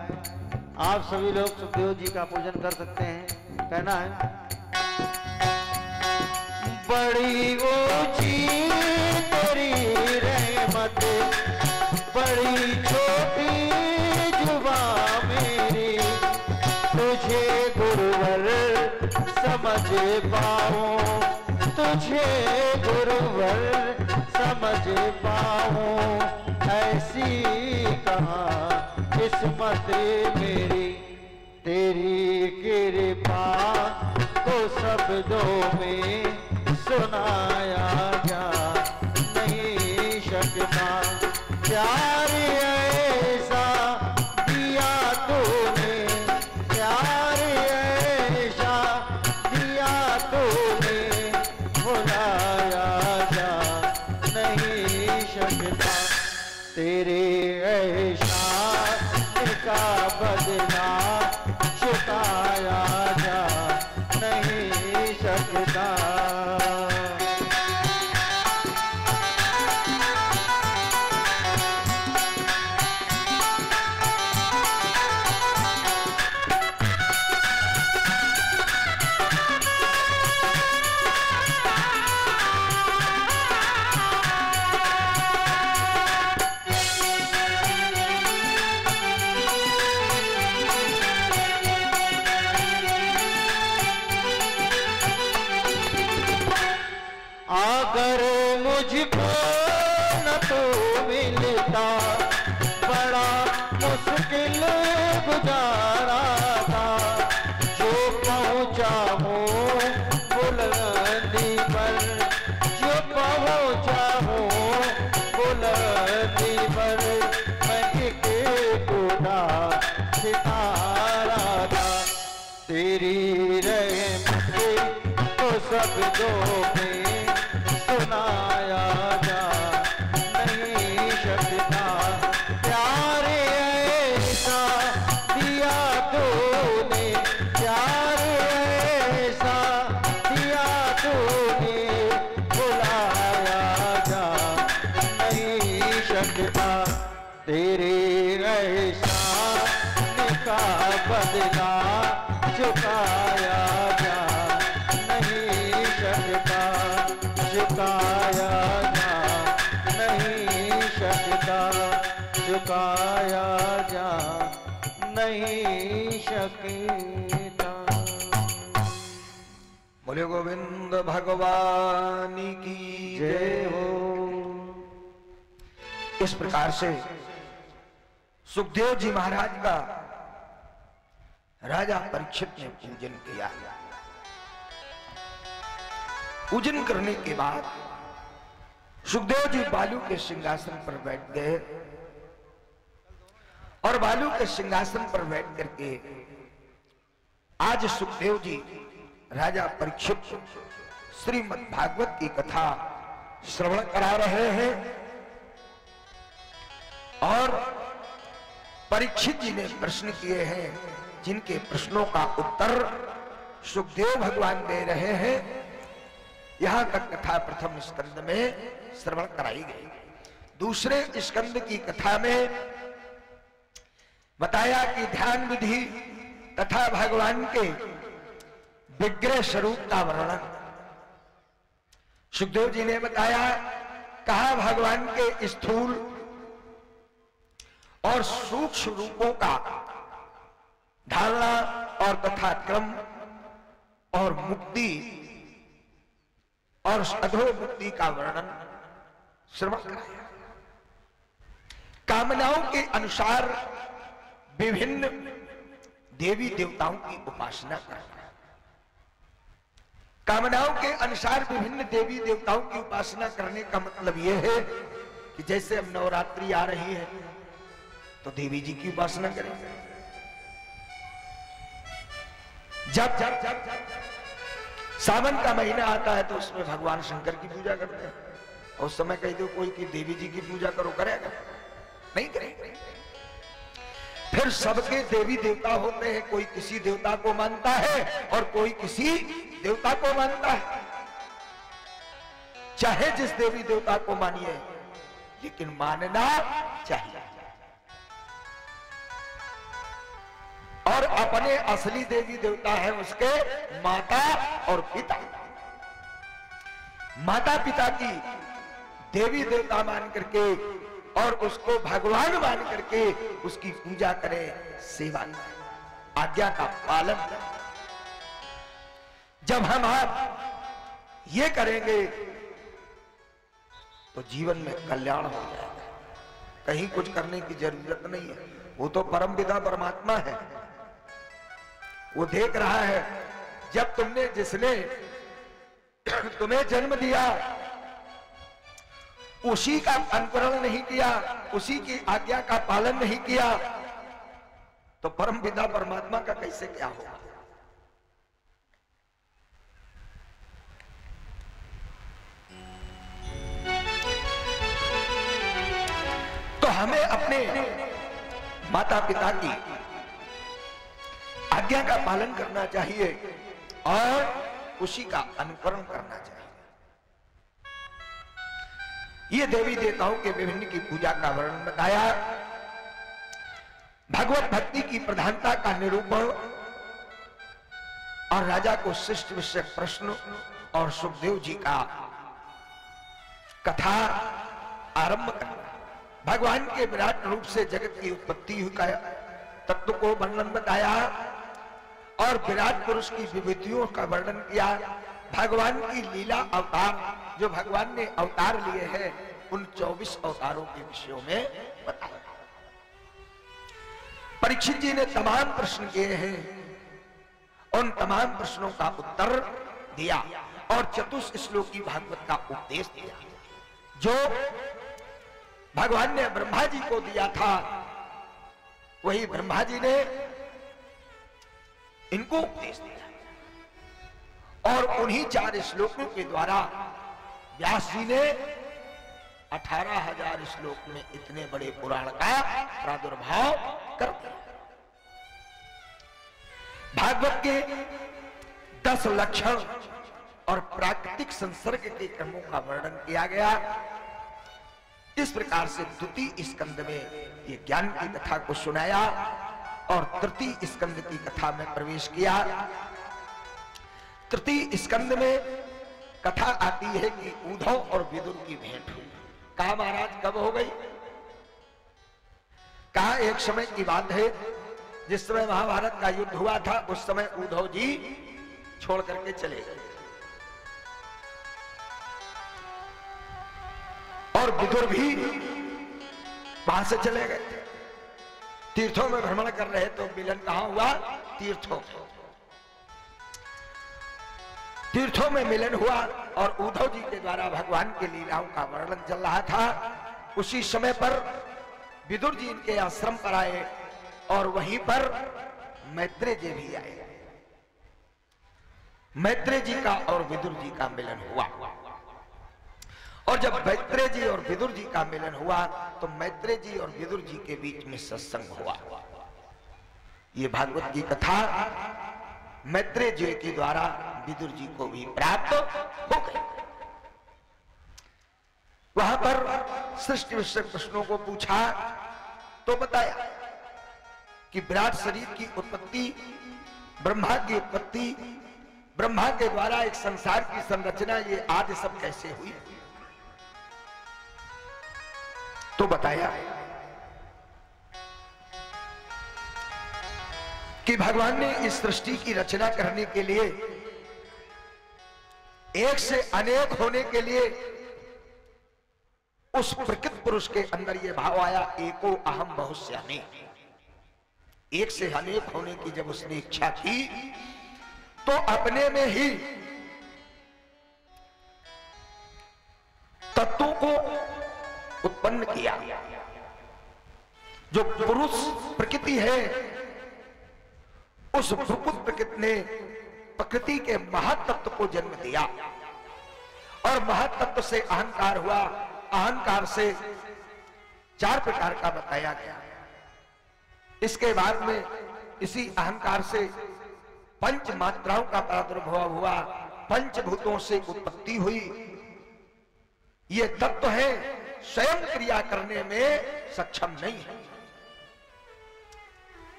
आप सभी लोग सुखदेव जी का पूजन कर सकते हैं। कहना है, बड़ी ऊंची तेरी रहमत, बड़ी छोटी जुबान मेरी, तुझे गुरुवर समझ पाऊं, तुझे गुरुवर समझ पाऊं, ऐसी कहाँ किस्मत मेरी। तेरी कृपा को शब्दों में सुनाया जा नहीं सकता। प्यार ऐसा दिया तूने, प्यार ऐसा दिया तूने, भुलाया जा नहीं सकता। तेरे एहसान का बदला चुकाया जा नहीं सकता। अगर मुझको न तो मिलता, बड़ा मुश्किल गुजारा था। जो पहुँचा हूँ बुलंदी पर, जो पहुँचा हूँ बुलंदी पर, मैं एक टूटा सितारा था। तेरी रहमत को शब्दों में सुनाया जा नहीं सकता। प्यार ऐसा दिया तूने, प्यार ऐसा दिया तूने, भुलाया जा नहीं सकता। तेरे एहसान का बदला चुकाया जा नहीं सकता, चुकाया जा नहीं सकता, चुकाया जा नहीं सकता। बोले गोविंद भगवान की जय हो। इस प्रकार से सुखदेव जी महाराज का राजा परीक्षित ने पूजन किया। पूजन करने के बाद सुखदेव जी बालू के सिंहासन पर बैठ गए और बालू के सिंहासन पर बैठ करके आज सुखदेव जी राजा परीक्षित श्रीमद् भागवत की कथा श्रवण करा रहे हैं और परीक्षित जी ने प्रश्न किए हैं, जिनके प्रश्नों का उत्तर सुखदेव भगवान दे रहे हैं। यहां तक कथा प्रथम स्कंद में श्रवण कराई गई। दूसरे स्कंद की कथा में बताया कि ध्यान विधि तथा भगवान के विग्रह स्वरूप का वर्णन सुखदेव जी ने बताया। कहा भगवान के स्थूल और सूक्ष्म रूपों का धारणा और तथा क्रम और मुक्ति और अधो मुक्ति का वर्णन श्रवण कराया। कामनाओं के अनुसार विभिन्न देवी देवताओं की उपासना करना। कामनाओं के अनुसार विभिन्न देवी देवताओं की उपासना करने का मतलब यह है कि जैसे अब नवरात्रि आ रही है तो देवी जी की उपासना करें। जब जब जब सावन का महीना आता है तो उसमें भगवान शंकर की पूजा करते हैं। और उस समय कह दो कोई की देवी जी की पूजा करो, करेगा? नहीं करेगा। फिर सबके देवी देवता होते हैं, कोई किसी देवता को मानता है और कोई किसी देवता को मानता है। चाहे जिस देवी देवता को मानिए, लेकिन मानना चाहिए। और अपने असली देवी देवता है उसके माता और पिता। माता पिता की देवी देवता मान करके और उसको भगवान मान करके उसकी पूजा करें, सेवा करें, आज्ञा का पालन करें। जब हम आप ये करेंगे तो जीवन में कल्याण हो जाएगा। कहीं कुछ करने की जरूरत नहीं है। वो तो परम पिता परमात्मा है, वो देख रहा है। जब तुमने जिसने तुम्हें जन्म दिया उसी का अनुकरण नहीं किया, उसी की आज्ञा का पालन नहीं किया, तो परम पिता परमात्मा का कैसे क्या होगा? तो हमें अपने माता पिता की आज्ञा का पालन करना चाहिए और उसी का अनुकरण करना चाहिए। ये देवी देवताओं के विभिन्न की पूजा का वर्णन बताया। भगवत भक्ति की प्रधानता का निरूपण और राजा को शिष्ट विषय प्रश्न और सुखदेव जी का कथा आरंभ करना। भगवान के विराट रूप से जगत की उत्पत्ति का तत्व को वर्णन बताया और विराट पुरुष की विभूतियों का वर्णन किया। भगवान की लीला अवतार जो भगवान ने अवतार लिए हैं उन 24 अवतारों के विषयों में बताया। परीक्षित जी ने तमाम प्रश्न किए हैं, उन तमाम प्रश्नों का उत्तर दिया और चतुश्लोकी भागवत का उपदेश दिया जो भगवान ने ब्रह्मा जी को दिया था। वही ब्रह्मा जी ने इनको उपदेश दिया और उन्हीं 4 श्लोकों के द्वारा व्यास जी ने 18,000 श्लोक में इतने बड़े पुराण का प्रादुर्भाव कर दिया। भागवत के 10 लक्षण और प्राकृतिक संसर्ग के क्रमों का वर्णन किया गया। इस प्रकार से द्वितीय स्कंद में ये ज्ञान की कथा को सुनाया और तृतीय स्कंद की कथा में प्रवेश किया। तृतीय स्कंद में कथा आती है कि उद्धव और विदुर की भेंट हुई। कहा महाराज कब हो गई? कहा एक समय की बात है जिस समय महाभारत का युद्ध हुआ था, उस समय उद्धव जी छोड़ करके चले गए और विदुर भी वहां से चले गए थे। तीर्थों में भ्रमण कर रहे तो मिलन कहां हुआ? तीर्थों में मिलन हुआ और उद्धव जी के द्वारा भगवान के लीलाओं का वर्णन चल रहा था। उसी समय पर विदुर जी इनके आश्रम पर आए और वहीं पर मैत्रेय जी भी आए। मैत्रेय जी का और विदुर जी का मिलन हुआ और जब मैत्रेय जी और विदुर जी का मिलन हुआ तो मैत्रेय जी और विदुर जी के बीच में सत्संग हुआ। ये भागवत की कथा मैत्रेय जी के द्वारा विदुर जी को भी प्राप्त हो गई। वहां पर सृष्टि विषय प्रश्नों को पूछा तो बताया कि विराट शरीर की उत्पत्ति, ब्रह्मा की उत्पत्ति, ब्रह्मा के द्वारा एक संसार की संरचना, ये आदि सब कैसे हुई। तो बताया कि भगवान ने इस सृष्टि की रचना करने के लिए, एक से अनेक होने के लिए उस प्रकृत पुरुष के अंदर यह भाव आया, एको अहम बहुश्यामी। एक से अनेक होने की जब उसने इच्छा की तो अपने में ही तत्वों को उत्पन्न किया। जो पुरुष प्रकृति है उस प्रकृत प्रकृति ने प्रकृति के महातत्व को जन्म दिया और महातत्व से अहंकार हुआ। अहंकार से 4 प्रकार का बताया गया। इसके बाद में इसी अहंकार से 5 मात्राओं का प्रादुर्भाव हुआ, 5 भूतों से उत्पत्ति हुई। ये तत्व है स्वयं क्रिया करने में सक्षम नहीं है।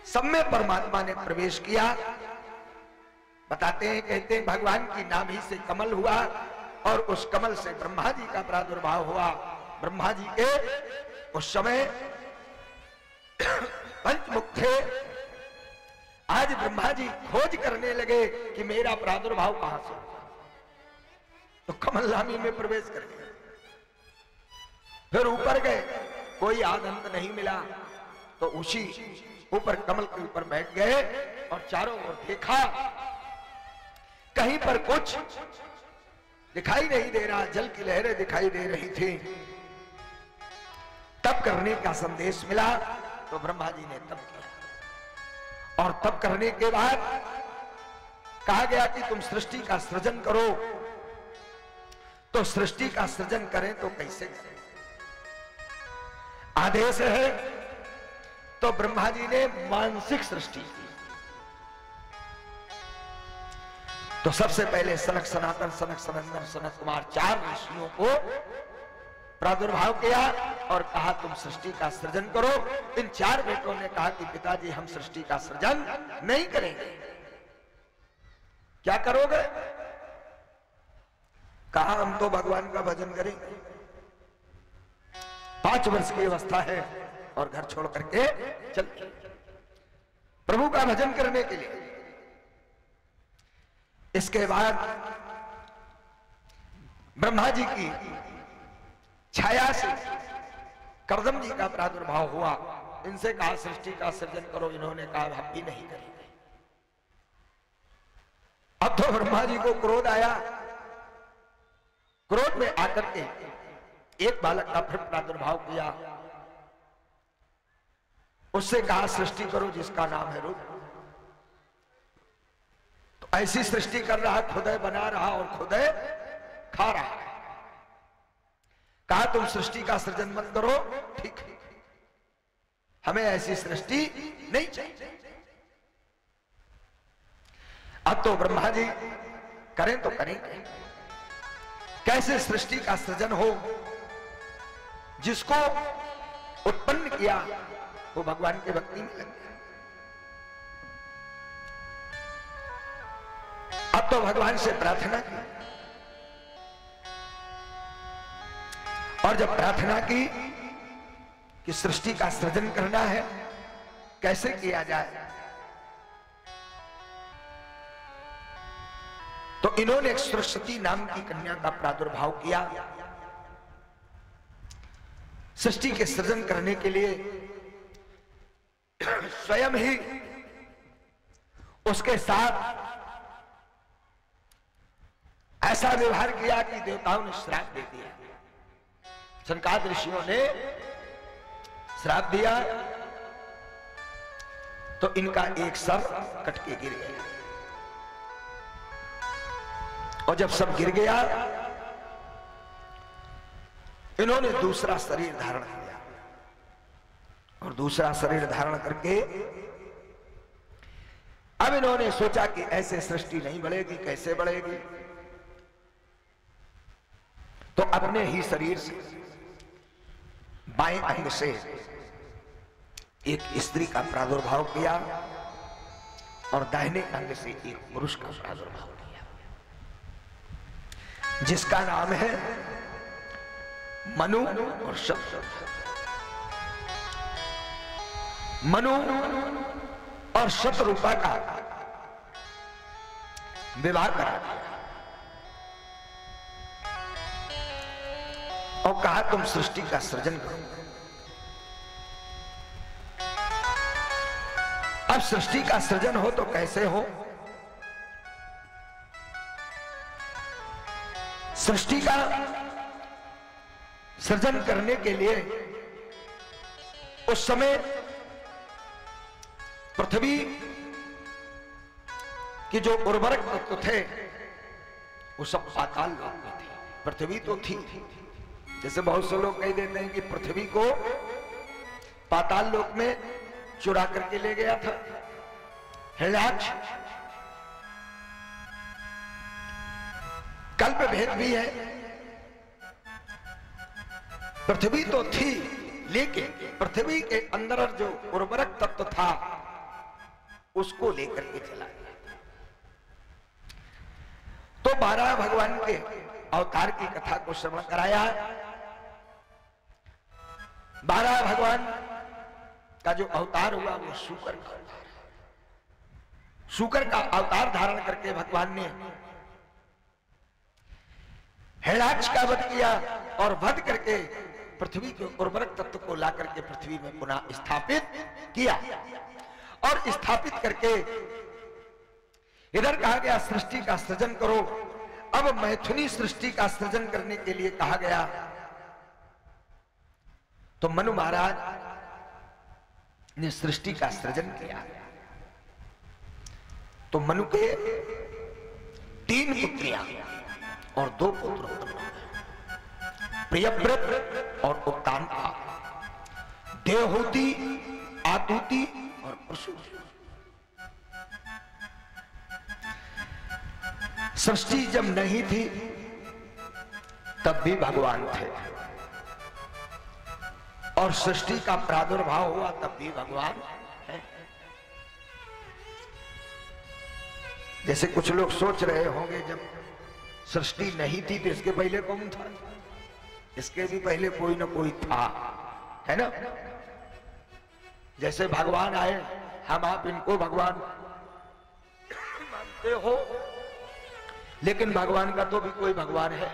सब में परमात्मा ने प्रवेश किया। बताते हैं, कहते हैं भगवान की नाभि से कमल हुआ और उस कमल से ब्रह्मा जी का प्रादुर्भाव हुआ। ब्रह्मा जी के उस समय पंचमुख थे। आज ब्रह्मा जी खोज करने लगे कि मेरा प्रादुर्भाव कहां से, तो कमल नाभि में प्रवेश कर गए। फिर ऊपर गए, कोई आदंत नहीं मिला, तो उसी ऊपर कमल के ऊपर बैठ गए और चारों ओर देखा, कहीं पर कुछ दिखाई नहीं दे रहा, जल की लहरें दिखाई दे रही थी। तप करने का संदेश मिला तो ब्रह्मा जी ने तप किया और तप करने के बाद कहा गया कि तुम सृष्टि का सृजन करो। तो सृष्टि का सृजन करें तो कैसे करें, आदेश है। तो ब्रह्मा जी ने मानसिक सृष्टि की। तो सबसे पहले सनक सनातन, सनक सनंदन, सनक कुमार 4 ऋषियों को प्रादुर्भाव किया और कहा तुम सृष्टि का सृजन करो। इन 4 बेटों ने कहा कि पिताजी हम सृष्टि का सृजन नहीं करेंगे। क्या करोगे? कहा हम तो भगवान का भजन करेंगे। 5 वर्ष की अवस्था है और घर छोड़ करके चल प्रभु का भजन करने के लिए। इसके बाद ब्रह्मा जी की छाया से कर्दम जी का प्रादुर्भाव हुआ। इनसे कहा सृष्टि का सृजन करो, इन्होंने कहा हम भी नहीं करेंगे। अब तो ब्रह्मा जी को क्रोध आया। क्रोध में आकर के एक बालक का फिर प्रादुर्भाव किया। उससे कहा सृष्टि करो जिसका नाम है रूप। तो ऐसी सृष्टि कर रहा, खुदय बना रहा और खुदय खा रहा है। कहा तुम सृष्टि का सृजन मत करो, ठीक है, हमें ऐसी सृष्टि नहीं चाहिए। अब तो ब्रह्मा जी करें तो करेंगे। कैसे सृष्टि का सृजन हो? जिसको उत्पन्न किया वो भगवान के भक्ति में लग गया। अब तो भगवान से प्रार्थना की और जब प्रार्थना की कि सृष्टि का सृजन करना है, कैसे किया जाए, तो इन्होंने एक सरस्वती नाम की कन्या का प्रादुर्भाव किया। सृष्टि के सृजन करने के लिए स्वयं ही उसके साथ ऐसा व्यवहार किया कि देवताओं ने श्राप दे दिया। सनकादिक ऋषियों ने श्राप दिया तो इनका एक सर कट के गिर गया, और जब सब गिर गया इन्होंने दूसरा शरीर धारण किया, और दूसरा शरीर धारण करके अब इन्होंने सोचा कि ऐसे सृष्टि नहीं बढ़ेगी, कैसे बढ़ेगी। तो अपने ही शरीर से बाएं अंग से एक स्त्री का प्रादुर्भाव किया और दाहिने अंग से एक पुरुष का प्रादुर्भाव किया, जिसका नाम है मनु और शत। मनु और शतरूपा का विवाह करा दिया और कहा तुम सृष्टि का सृजन करो। अब सृष्टि का सृजन हो तो कैसे हो? सृष्टि का सृजन करने के लिए उस समय पृथ्वी की जो उर्वरक तत्व थे वो सब पाताल लोक में थे। पृथ्वी तो थी, जैसे बहुत से लोग कह देते हैं कि पृथ्वी को पाताल लोक में चुरा करके ले गया था हिरण्याक्ष। कल्प भेद भी है, पृथ्वी तो थी लेकिन पृथ्वी के अंदर जो उर्वरक तत्व था उसको लेकर के चला गया। तो 12 भगवान के अवतार की कथा को श्रवण कराया। 12 भगवान का जो अवतार हुआ वो शूकर का अवतार है। शूकर का अवतार धारण करके भगवान ने हिरण्याक्ष का वध किया और वध करके पृथ्वी के उर्वरक तत्व को ला करके पृथ्वी में पुनः स्थापित किया, और स्थापित करके इधर कहा गया सृष्टि का सृजन करो। अब मैथुनी सृष्टि का सृजन करने के लिए कहा गया तो मनु महाराज ने सृष्टि का सृजन किया। तो मनु के 3 पुत्रियां और 2 पुत्र उत्पन्न हुए, प्रियव्रत और उत्तानपा, देवहूति, आतूति और परशु। सृष्टि जब नहीं थी तब भी भगवान थे, और सृष्टि का प्रादुर्भाव हुआ तब भी भगवान है। जैसे कुछ लोग सोच रहे होंगे जब सृष्टि नहीं थी तो इसके पहले कौन था? इसके भी पहले कोई ना कोई था, है ना? जैसे भगवान आए, हम आप इनको भगवान मानते हो, लेकिन भगवान का तो भी कोई भगवान है।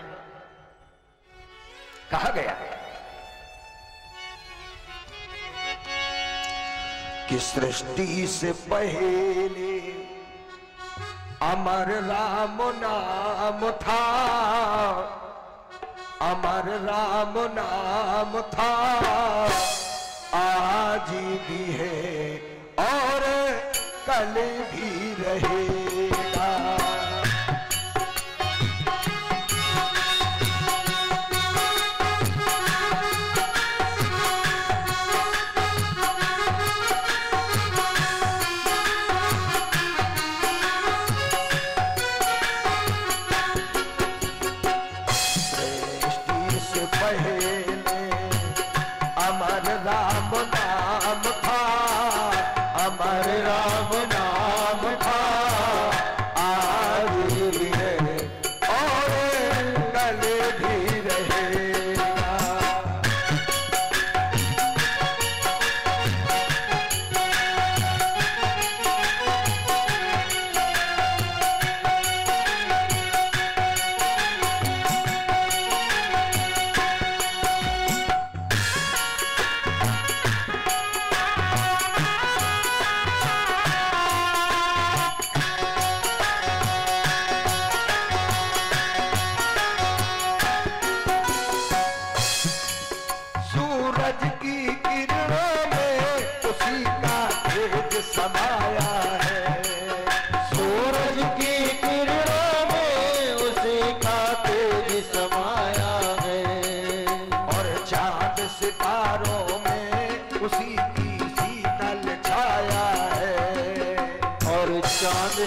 कहा गया कि सृष्टि से पहले अमर राम नाम था, अमर राम नाम था, आज भी है और कल भी रहेगा।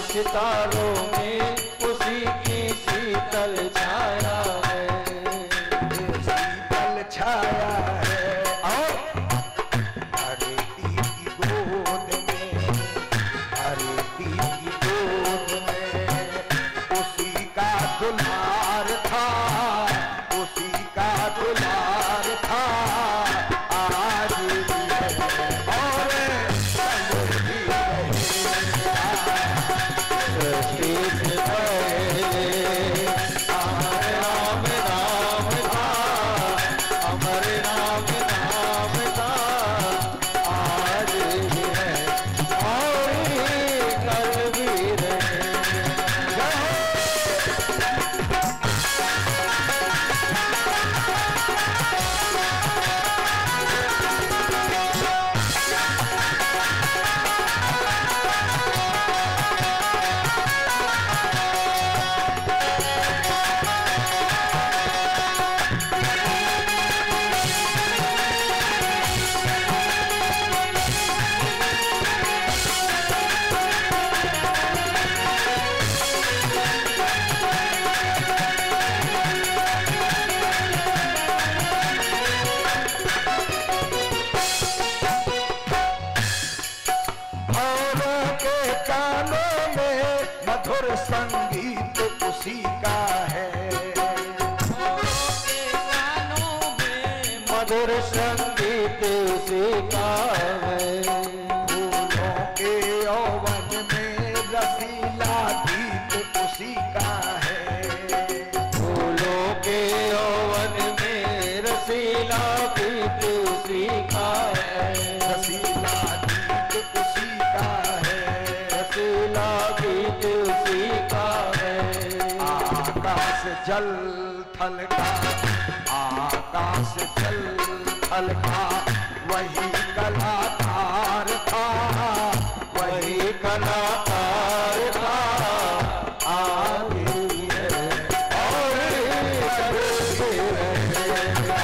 सितारों में उसी की शीतल छाया है, शीतल छाया है। और अरे की गोद में, अरे की गोद में उसी का दुलार था, उसी का दुलार था। आज भी है और कल भी रहेगा। सृष्टि से पहले अमर राम नाम था, अमर राम नाम था। आज भी है और कल भी रहेगा। औरों के कानों में मधुर संगीत उसी का है, मधुर संगीत उसी का है। फूलों के यौवन में रसीला गीत उसी का है, फूलों के यौवन में रसीला गीत उसी का है, रसीला गीत उसी का है। रसीला गीत उसी का है। आकाश जल थल का, आकाश जल थल का वही कलाकार था, वही कलाकार था। आगे है और कभी रहेगा।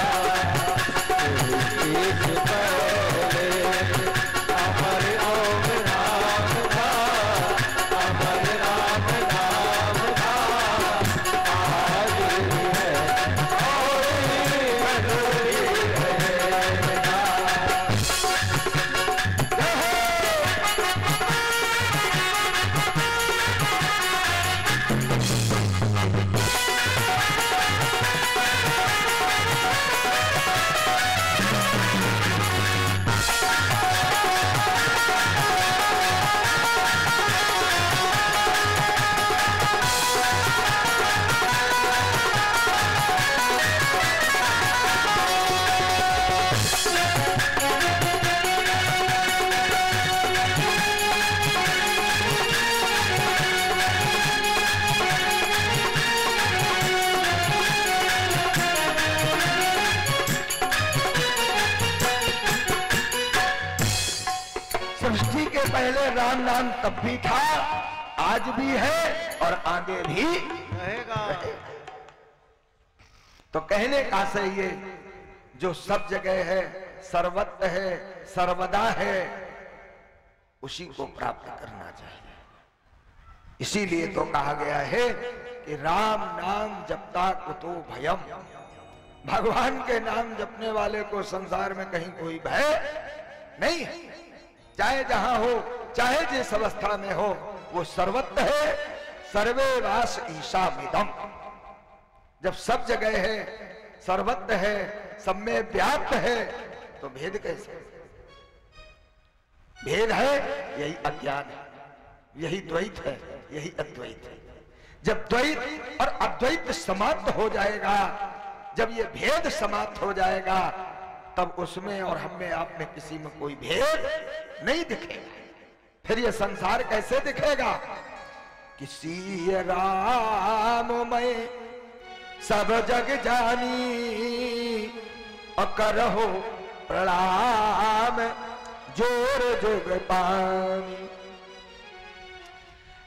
सृष्टि से पहले अमर राम नाम था, अमर राम नाम था। आज भी है और कल भी रहेगा। सृष्टि के पहले राम नाम तब भी था, आज भी है और आगे भी रहेगा। तो कहने का से ये जो सब जगह है, सर्वत्र है, सर्वदा है, उसी को प्राप्त करना चाहिए। इसीलिए तो कहा गया है कि राम नाम जपता कुतो भयम। भगवान के नाम जपने वाले को संसार में कहीं कोई भय नहीं है, चाहे जहां हो, चाहे जिस अवस्था में हो, वो सर्वत्र है। सर्वे वास ईशा मिदम। जब सब जगह है, सर्वत्र है, सब में व्याप्त है, तो भेद कैसे? भेद है, यही अज्ञान है, यही द्वैत है, यही अद्वैत है। जब द्वैत और अद्वैत समाप्त हो जाएगा, जब ये भेद समाप्त हो जाएगा, तब उसमें और हम में, आप में, किसी में कोई भेद नहीं दिखेगा। फिर ये संसार कैसे दिखेगा? किसी राम में सब जग जानी, और करहो प्रणाम जोर जोग पानी।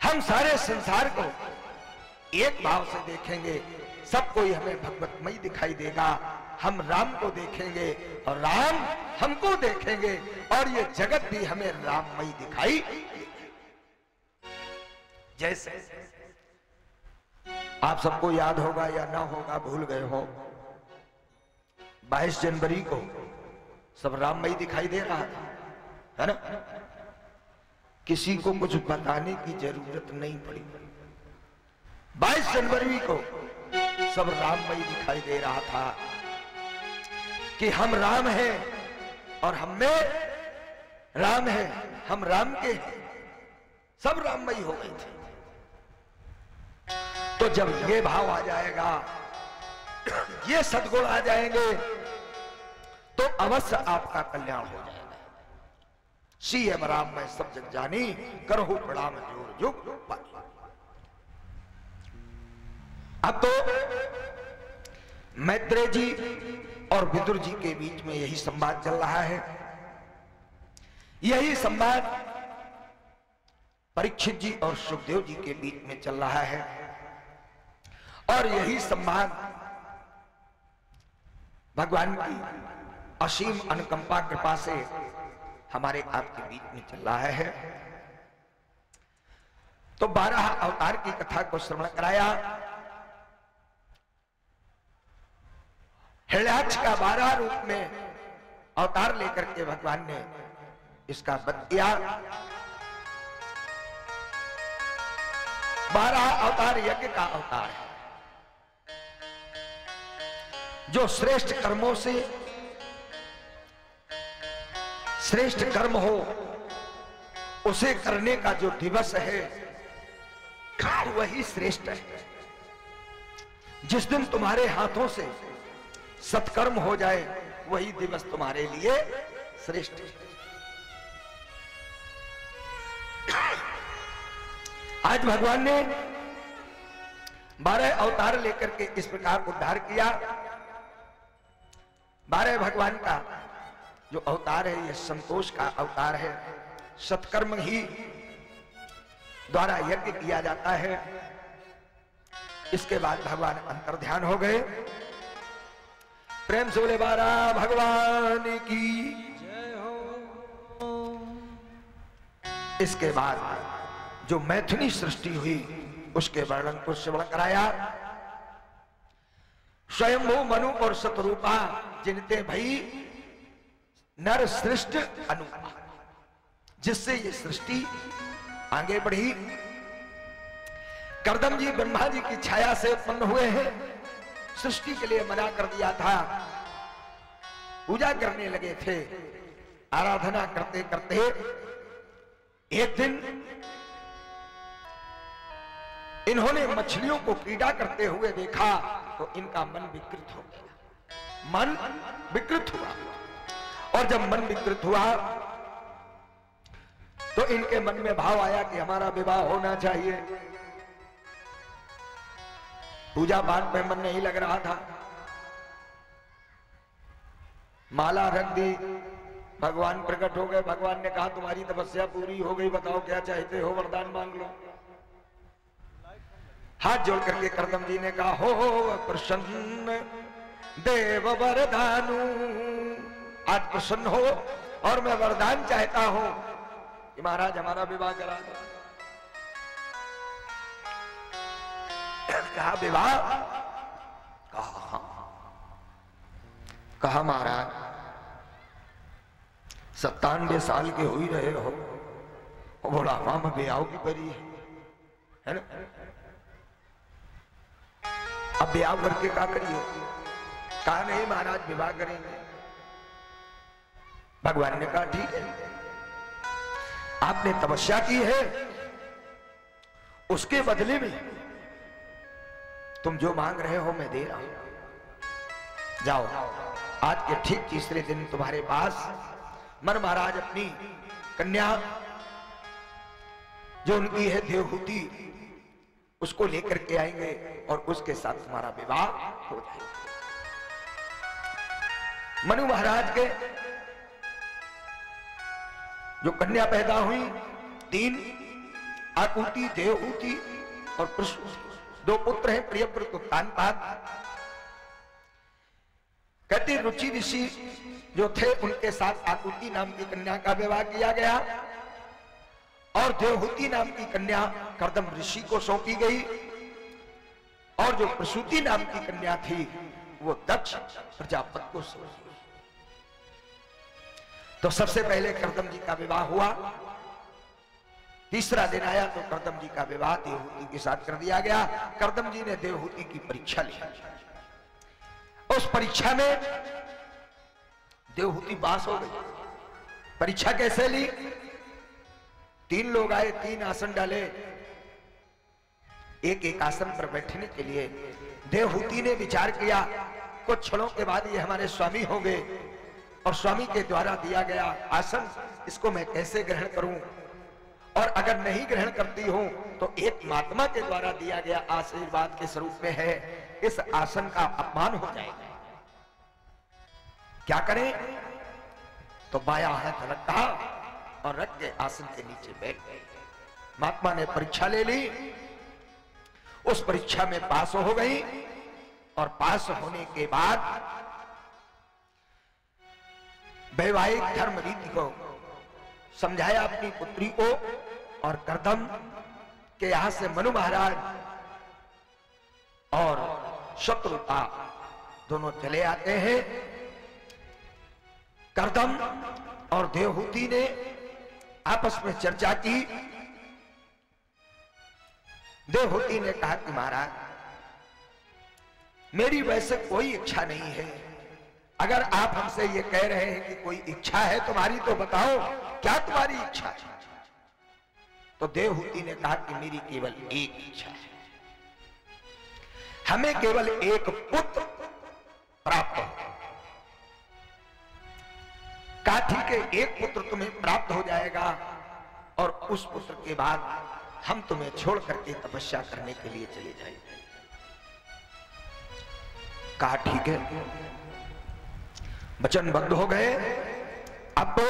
हम सारे संसार को एक भाव से देखेंगे, सब कोई हमें भगवतमयी दिखाई देगा। हम राम को देखेंगे और राम हमको देखेंगे, और ये जगत भी हमें राममयी दिखाई। जैसे आप सबको याद होगा या ना होगा, भूल गए हो, 22 जनवरी को सब राममय दिखाई दे रहा था, है ना? किसी को कुछ बताने की जरूरत नहीं पड़ी। 22 जनवरी को सब राममय दिखाई दे रहा था कि हम राम हैं और हम में राम है, हम राम के हैं, सब राममय हो गए थे। तो जब ये भाव आ जाएगा, ये सद्गुण आ जाएंगे, तो अवश्य आपका कल्याण हो जाएगा। सीएम राम में सब जग जानी, करहु प्रणाम जोर जुग पानी। अब तो मैत्रेय जी और विदुर जी के बीच में यही संवाद चल रहा है। यही संवाद परीक्षित जी और सुखदेव जी के बीच में चल रहा है, और यही संवाद भगवान की असीम अनुकंपा कृपा से हमारे आपके बीच में चल रहा है। तो 12 अवतार की कथा को श्रवण कराया। हिरण्याक्ष का 12 रूप में अवतार लेकर के भगवान ने इसका वध किया। 12 अवतार यज्ञ का अवतार है, जो श्रेष्ठ कर्मों से श्रेष्ठ कर्म हो उसे करने का जो दिवस है वही श्रेष्ठ है। जिस दिन तुम्हारे हाथों से सत्कर्म हो जाए वही दिवस तुम्हारे लिए श्रेष्ठ है। आज भगवान ने 12 अवतार लेकर के इस प्रकार उद्धार किया। 12 भगवान का जो अवतार है, ये संतोष का अवतार है। सत्कर्म ही द्वारा यज्ञ किया जाता है। इसके बाद भगवान अंतर्ध्यान हो गए। प्रेम से बोले 12 भगवान की जय हो। इसके बाद जो मैथिली सृष्टि हुई उसके वर्णन को श्रवण कराया। स्वयंभू मनु और शतरूपा जिनते भई नर सृष्ट अनुपा, जिससे ये सृष्टि आगे बढ़ी। कर्दम जी ब्रह्मा जी की छाया से उत्पन्न हुए हैं। सृष्टि के लिए मना कर दिया था, पूजा करने लगे थे। आराधना करते करते एक दिन इन्होंने मछलियों को क्रीड़ा करते हुए देखा तो इनका मन विकृत हो गया। मन विकृत हुआ, और जब मन विकृत हुआ तो इनके मन में भाव आया कि हमारा विवाह होना चाहिए। पूजा पाठ में मन नहीं लग रहा था। माला रख दी, भगवान प्रकट हो गए। भगवान ने कहा तुम्हारी तपस्या पूरी हो गई, बताओ क्या चाहते हो, वरदान मांग लो। हाथ जोड़ करके कर्दम जी ने कहा हो प्रसन्न देव वरदानु, आज प्रसन्न हो और मैं वरदान चाहता हूं कि महाराज हमारा विवाह करा दो। कहा विवाह? कहा महाराज 97 साल के हो ही रहे हो, बुढ़ापा में ब्याह की परी है ना? अब ब्याह करके क्या करिए? कहा नहीं महाराज विवाह करेंगे। भगवान ने कहा ठीक है, आपने तपस्या की है, उसके बदले में तुम जो मांग रहे हो मैं दे रहा हूं। जाओ, आज के ठीक तीसरे दिन तुम्हारे पास मन महाराज अपनी कन्या जो उनकी है देवहूति, उसको लेकर के आएंगे और उसके साथ तुम्हारा विवाह हो जाएगा। मनु महाराज के जो कन्या पैदा हुई 3, आकुति, देवहूति और प्रसूति, 2 पुत्र हैं, प्रियव्रत और कांताद। कहते रुचि ऋषि जो थे उनके साथ आकुति नाम की कन्या का विवाह किया गया, और देवहूति नाम की कन्या कर्दम ऋषि को सौंपी गई, और जो प्रसूति नाम की कन्या थी वो दक्ष प्रजापति को सौंपी। तो सबसे पहले कर्दम जी का विवाह हुआ। तीसरा दिन आया तो कर्दम जी का विवाह देवहूति के साथ कर दिया गया। कर्दम जी ने देवहूति की परीक्षा ली। उस परीक्षा में देवहूति पास हो गई। परीक्षा कैसे ली? 3 लोग आए, 3 आसन डाले, एक आसन पर बैठने के लिए। देवहूति ने विचार किया कुछ क्षणों के बाद ये हमारे स्वामी होंगे, और स्वामी के द्वारा दिया गया आसन इसको मैं कैसे ग्रहण करूं, और अगर नहीं ग्रहण करती हूं तो एक महात्मा के द्वारा दिया गया आशीर्वाद के स्वरूप में है, इस आसन का अपमान हो जाएगा। क्या करें? तो बाया हाथ रखा और रख के आसन के नीचे बैठ गए। महात्मा ने परीक्षा ले ली, उस परीक्षा में पास हो गई, और पास होने के बाद वैवाहिक धर्म रीति को समझाया अपनी पुत्री को, और कर्दम के यहां से मनु महाराज और शत्रुता दोनों चले आते हैं। कर्दम और देवहूति ने आपस में चर्चा की। देवहूति ने कहा कि महाराज, मेरी वैसे कोई इच्छा नहीं है, अगर आप हमसे ये कह रहे हैं कि कोई इच्छा है तुम्हारी तो बताओ, क्या तुम्हारी इच्छा है? तो देवहूति ने कहा कि मेरी केवल एक इच्छा है, हमें केवल एक पुत्र प्राप्त हो। कहा ठीक है, एक पुत्र तुम्हें प्राप्त हो जाएगा, और उस पुत्र के बाद हम तुम्हें छोड़ करके तपस्या करने के लिए चले जाएंगे। कहा ठीक है, वचनबद्ध हो गए। अब तो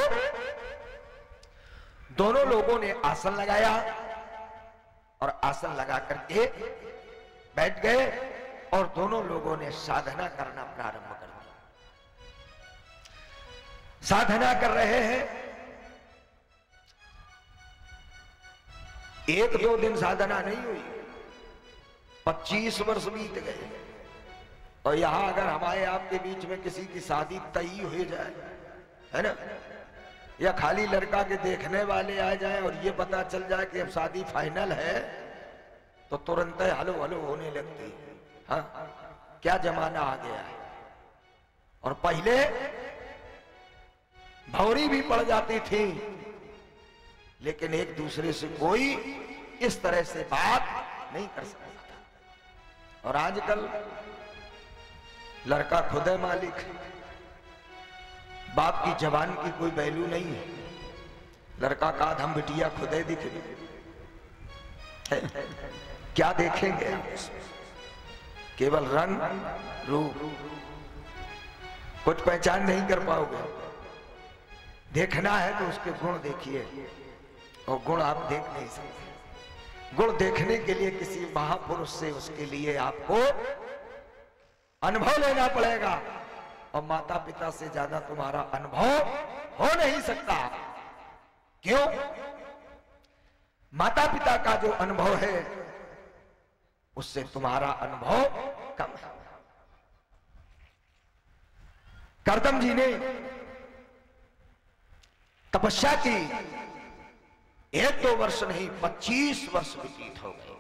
दोनों लोगों ने आसन लगाया, और आसन लगा करके बैठ गए, और दोनों लोगों ने साधना करना प्रारंभ कर दिया। साधना कर रहे हैं। 1-2 दिन साधना नहीं हुई, 25 वर्ष बीत गए। और यहां अगर हमारे आपके बीच में किसी की शादी तय हो जाए, है ना, या खाली लड़का के देखने वाले आ जाए और ये पता चल जाए कि अब शादी फाइनल है, तो तुरंत हलो हलो होने लगती है। हाँ, क्या जमाना आ गया है। और पहले भौरी भी पड़ जाती थी, लेकिन एक दूसरे से कोई इस तरह से बात नहीं कर सकता था। और आजकल लड़का खुद है मालिक, बाप की जवान की कोई वैल्यू नहीं है। लड़का का आधम बिटिया खुद ही दिख रही, क्या देखेंगे? केवल रंग रूप, कुछ पहचान नहीं कर पाओगे। देखना है तो उसके गुण देखिए, और गुण आप देख नहीं सकते। गुण देखने के लिए किसी महापुरुष से उसके लिए आपको अनुभव लेना पड़ेगा, और माता पिता से ज्यादा तुम्हारा अनुभव हो नहीं सकता। क्यों? माता पिता का जो अनुभव है उससे तुम्हारा अनुभव कम है। कर्दम जी ने तपस्या की, 1-2 वर्ष नहीं 25 वर्ष व्यतीत हो गए,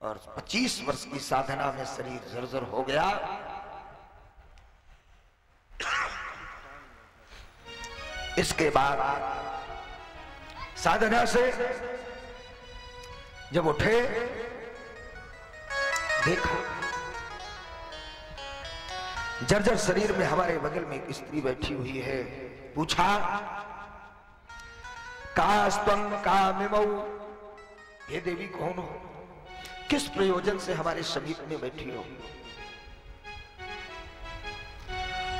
और 25 वर्ष की साधना में शरीर जर्जर हो गया। इसके बाद साधना से जब उठे, देखो जर्जर शरीर में हमारे बगल में एक स्त्री बैठी हुई है। पूछा, कास्तम कामिमौ, हे देवी कौन हो, किस प्रयोजन से हमारे समीप में बैठी हो?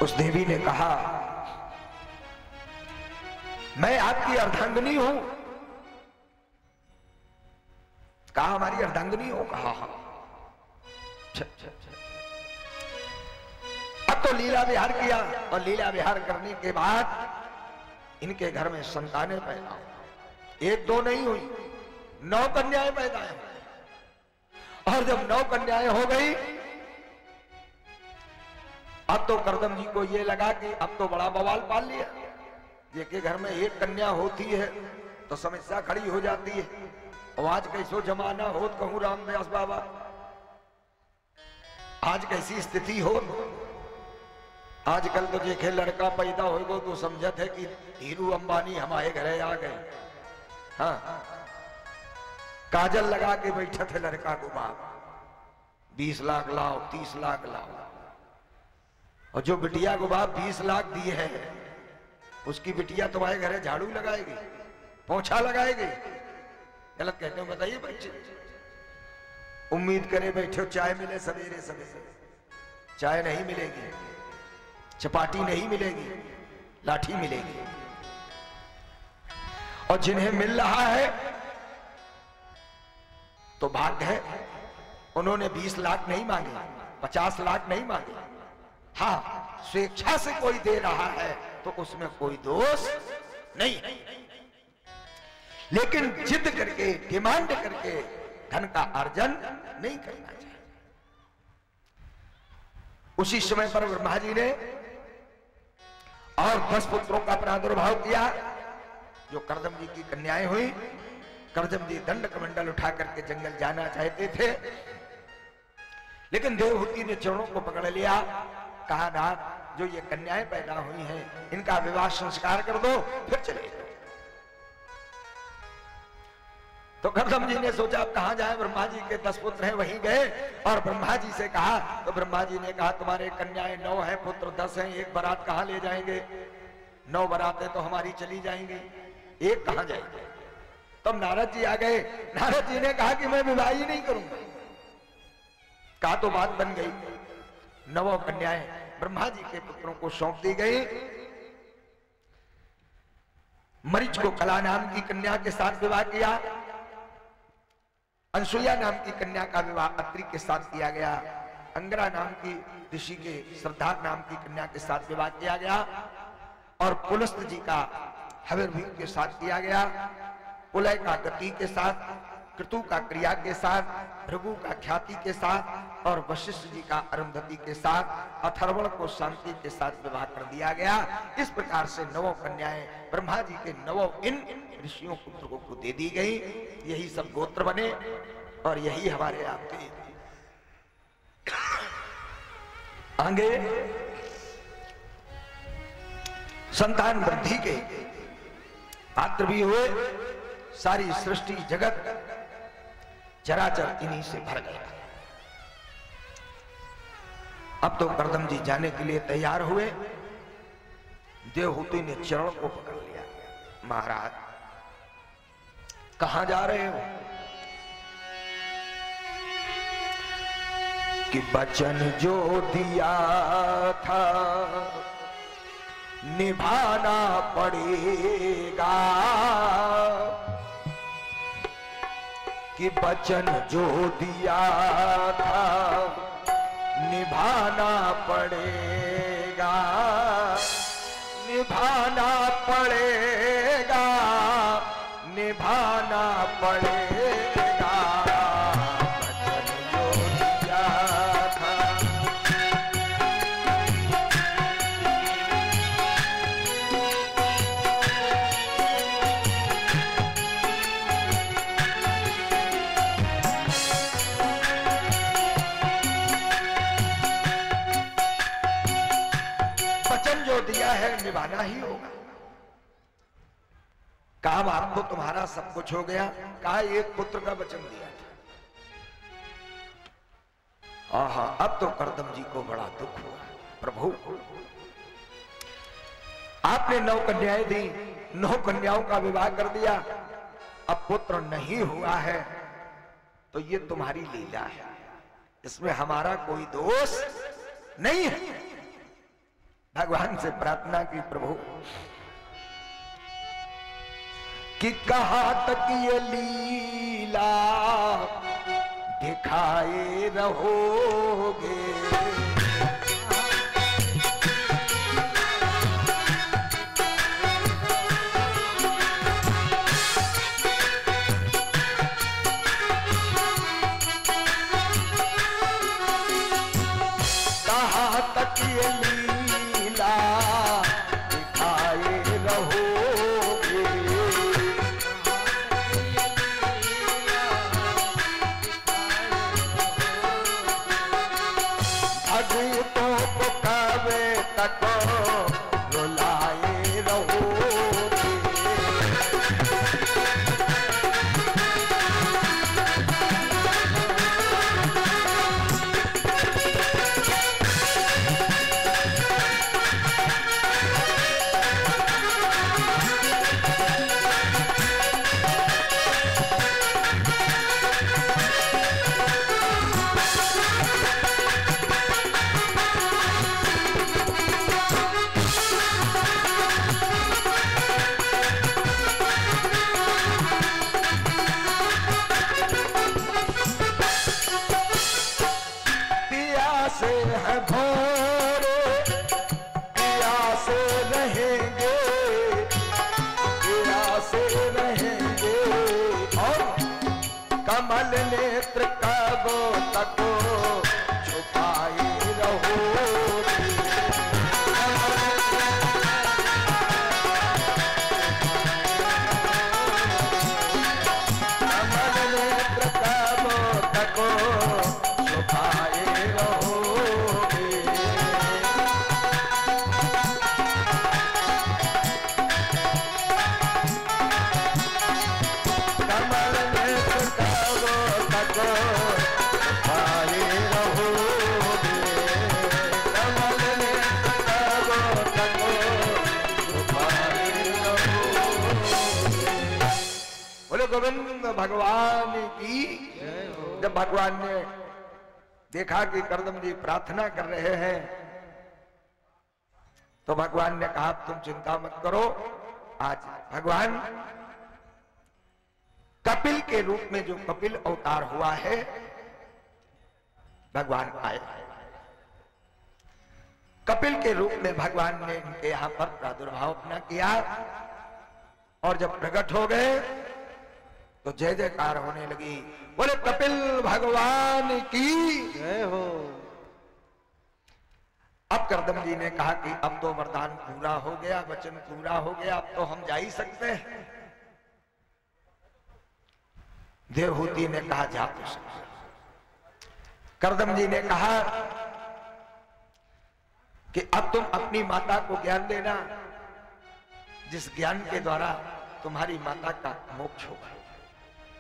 उस देवी ने कहा, मैं आपकी अर्धांगिनी हूं। कहा हमारी अर्धांगिनी हो? कहा हाँ। अब तो लीला विहार किया, और लीला विहार करने के बाद इनके घर में संतानें पैदा हो। एक दो नहीं हुई, 9 कन्याएं पैदा हुई। और जब 9 कन्याएं हो गई, अब तो करदम जी को ये लगा कि अब तो बड़ा बवाल पाल लिया। ये के घर में एक कन्या होती है तो समस्या खड़ी हो जाती है। और आज कैसो जमाना हो, कहूं रामदास बाबा, आज कैसी स्थिति हो। आजकल तो देखे लड़का पैदा होगा तो समझत है कि धीरू अंबानी हमारे घरे आ गए। हाँ, काजल लगा के बैठा थे लड़का को बाप, 20 लाख लाओ, 30 लाख लाओ। और जो बिटिया को बाप 20 लाख दिए है, उसकी बिटिया तुम्हारे घरे झाड़ू लगाएगी, पोछा लगाएगी। गलत कहते हो बताइए बच्चे? उम्मीद करे बैठो चाय मिले सवेरे सवेरे, चाय नहीं मिलेगी, चपाटी नहीं मिलेगी, लाठी मिलेगी। और जिन्हें मिल रहा है तो भाग्य है, उन्होंने 20 लाख नहीं मांगे, 50 लाख नहीं मांगे। हाँ, स्वेच्छा से कोई दे रहा है तो उसमें कोई दोष नहीं, लेकिन जिद करके, डिमांड करके धन का अर्जन नहीं करना चाहिए। उसी समय पर ब्रह्मा जी ने और 10 पुत्रों का प्रादुर्भाव किया। जो करदम जी की कन्याएं हुई, करदम जी दंड कमंडल उठा करके जंगल जाना चाहते थे, लेकिन देवहूति ने चरणों को पकड़ लिया। कहा नाथ, जो ये कन्याएं पैदा हुई हैं, इनका विवाह संस्कार कर दो, फिर चले जाओ। तो करदम जी ने सोचा अब कहां जाए, ब्रह्मा जी के 10 पुत्र हैं, वहीं गए और ब्रह्मा जी से कहा। तो ब्रह्मा जी ने कहा तुम्हारे कन्याएं 9 हैं, पुत्र 10 हैं, एक बारात कहां ले जाएंगे? 9 बारातें तो हमारी चली जाएंगी, एक कहां जाएंगे? तब नारद जी आ गए। नारद जी ने कहा कि मैं विवाह ही नहीं करूंगा। कहा तो बात बन गई। 9 कन्याएं ब्रह्मा जी के पुत्रों को सौंप दी गई। मरीच को कला नाम की कन्या के साथ विवाह किया। अनसुईया नाम की कन्या का विवाह अत्रि के साथ किया गया। अंगरा नाम की ऋषि के श्रद्धा नाम की कन्या के साथ विवाह किया गया। और पुलस्त जी का हविर्भीम के साथ किया गया। पुलय का गति के साथ, कृतु का क्रिया के साथ, भृगु का ख्याति के साथ और वशिष्ठ जी का अरुंधति के साथ, अथर्वण को शांति के साथ विवाह कर दिया गया। इस प्रकार से 9 कन्याएं ब्रह्मा जी के 9 इन ऋषियों पुत्रों को दे दी गई। यही सब गोत्र बने और यही हमारे आपके आगे संतान वृद्धि के पात्र भी हुए। सारी सृष्टि जगत चराचर इन्हीं से भर गया। अब तो करदम जी जाने के लिए तैयार हुए। देवहूति ने चरण को पकड़ लिया। महाराज कहां जा रहे हो? कि वचन जो दिया था निभाना पड़ेगा, कि वचन जो दिया था निभाना पड़ेगा, निभाना पड़ेगा, निभाना पड़ेगा। वचन जो दिया था दिया है निभाना ही होगा। काम आपको तुम्हारा सब कुछ हो गया। कहा एक पुत्र का वचन दिया था। आहा, अब तो करदम जी को बड़ा दुख हुआ। प्रभु आपने 9 कन्याएं दी, 9 कन्याओं का विवाह कर दिया, अब पुत्र नहीं हुआ है तो ये तुम्हारी लीला है, इसमें हमारा कोई दोष नहीं है। भगवान से प्रार्थना की, प्रभु कि कहां तक ये लीला दिखाए रहोगे, तक छुपाए रहो। कमल नेत्र कब तक छुपाए रहोगे। कमल नेत्र कब तक छुपाए रहोगे। कमल नेत्र कब तक छुपाए रहोगे। बोले गोविंद भगवान की। जब भगवान ने देखा कि करदम जी प्रार्थना कर रहे हैं तो भगवान ने कहा तुम चिंता मत करो। आज भगवान कपिल के रूप में जो कपिल अवतार हुआ है भगवान आए। कपिल के रूप में भगवान ने इनके यहां पर प्रादुर्भाव अपना किया और जब प्रकट हो गए तो जय जयकार होने लगी। बोले कपिल भगवान की जय हो। अब करदम जी ने कहा कि अब तो वरदान पूरा हो गया, वचन पूरा हो गया, अब तो हम जा ही सकते हैं। देवहूति ने कहा जा तो सकते। करदम जी ने कहा कि अब तुम अपनी माता को ज्ञान देना जिस ज्ञान के द्वारा तुम्हारी माता का मोक्ष होगा।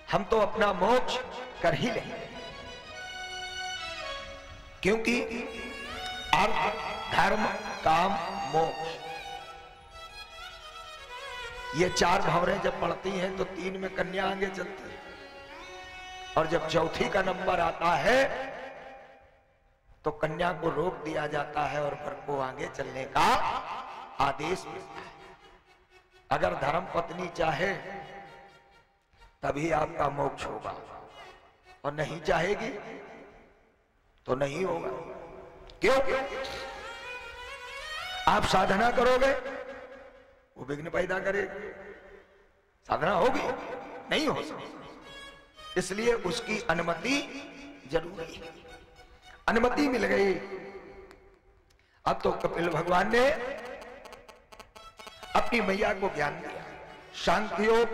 हम तो अपना मोक्ष कर ही लेंगे क्योंकि अर्थ धर्म काम मोक्ष ये चार भंवरें जब पड़ती हैं तो तीन में कन्या आगे चलती है और जब चौथी का नंबर आता है तो कन्या को रोक दिया जाता है और वर को आगे चलने का आदेश मिलता है। अगर धर्म पत्नी चाहे तभी आपका मोक्ष होगा और नहीं चाहेगी तो नहीं होगा। क्यों? आप साधना करोगे वो विघ्न पैदा करेगी। साधना होगी नहीं हो सकती, इसलिए उसकी अनुमति जरूरी है। अनुमति मिल गई। अब तो कपिल भगवान ने अपनी मैया को ज्ञान दिया। शांति योग,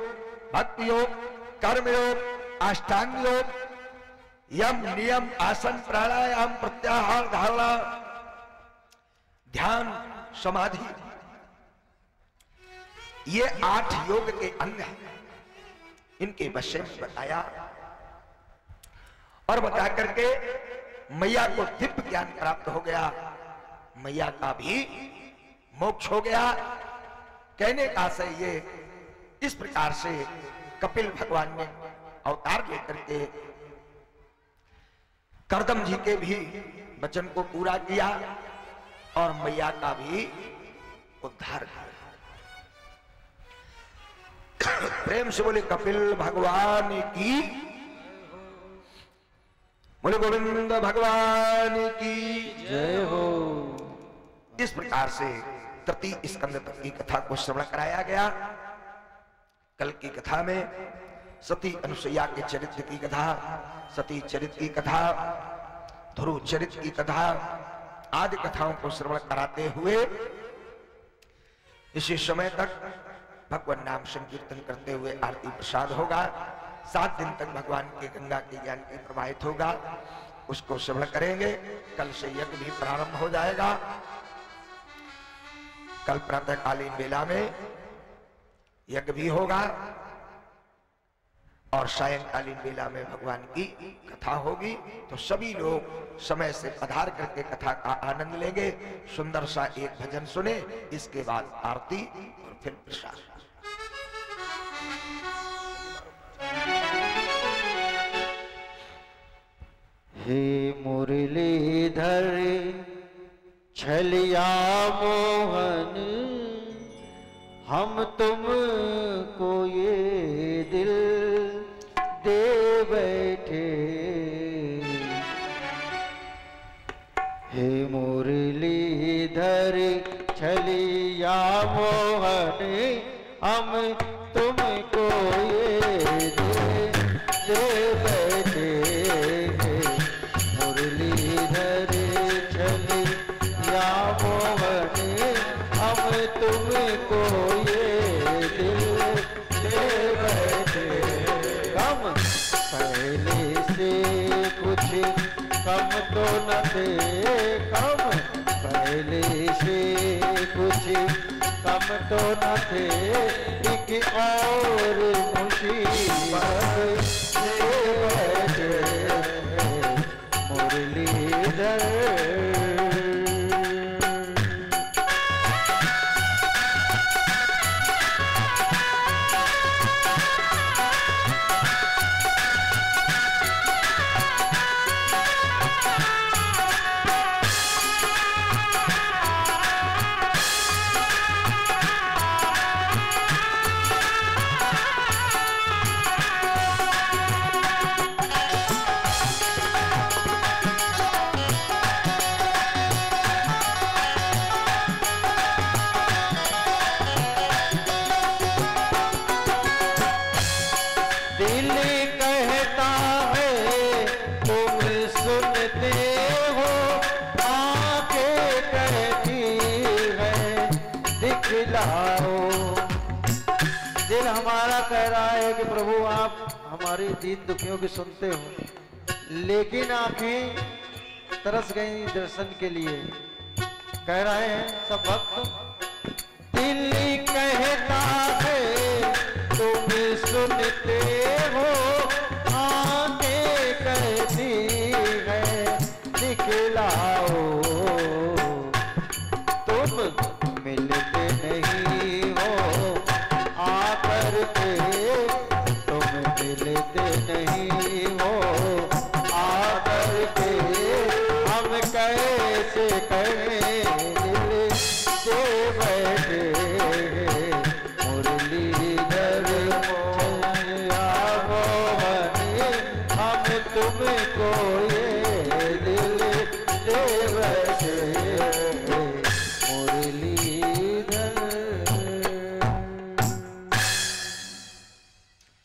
भक्ति योग, कर्म योग, अष्टांग योग, यम नियम, आसन, प्राणायाम, प्रत्याहार, धारणा, ध्यान, समाधि, ये 8 योग के अंग हैं। इनके विषय में बताया और बता करके मैया को दिव्य ज्ञान प्राप्त हो गया। मैया का भी मोक्ष हो गया। कहने का से ये इस प्रकार से कपिल भगवान ने अवतार लेकर के करदम जी के भी वचन को पूरा किया और मैया का भी उद्धार किया। प्रेम से बोले कपिल भगवान की। बोले गोविंद भगवान की जय हो। इस प्रकार से तृतीय स्कंद तक की कथा को श्रवण कराया गया। कल की कथा में सती अनुसुईया के चरित्र की कथा, सती चरित्र की कथा, ध्रुव चरित्र की कथा आदि कथाओं को श्रवण कराते हुए इसी समय तक भगवान नाम संकीर्तन करते हुए आरती प्रसाद होगा। 7 दिन तक भगवान के गंगा के ज्ञान की प्रवाहित होगा, उसको श्रवण करेंगे। कल से यज्ञ भी प्रारंभ हो जाएगा। कल प्रातःकालीन बेला में यज्ञ भी होगा और सायंकालीन बेला में भगवान की कथा होगी। तो सभी लोग समय से पधार करके कथा का आनंद लेंगे। सुंदर सा एक भजन सुने, इसके बाद आरती और फिर प्रसाद। हे मुरलीधर छलिया मोहन, हम तुमको ये दिल दे बैठे। हे मुरलीधर छलिया मोहन, हम तुमको ये दिल दे बैठे। तुमको ये दिल दे बैठे। कम पहले से कुछ कम तो न थे, कम पहले से कुछ कम तो न थे, एक और मुसीबत ले बैठे मुरलीधर। दिल हमारा कह रहा है कि प्रभु आप हमारी दीन दुखियों की सुनते हो, लेकिन आंखें तरस गई दर्शन के लिए। कह रहे हैं सब भक्त, दिल कहता है तुम सुनते हो, आंखें कहती है दिखलाओ, तुम मिलते नहीं हो आकर के, तुम मिलते नहीं हो आकर के, हम कैसे कहें दिल से बैठे मुरलीधर हम तुमको ये दिल दे बैठे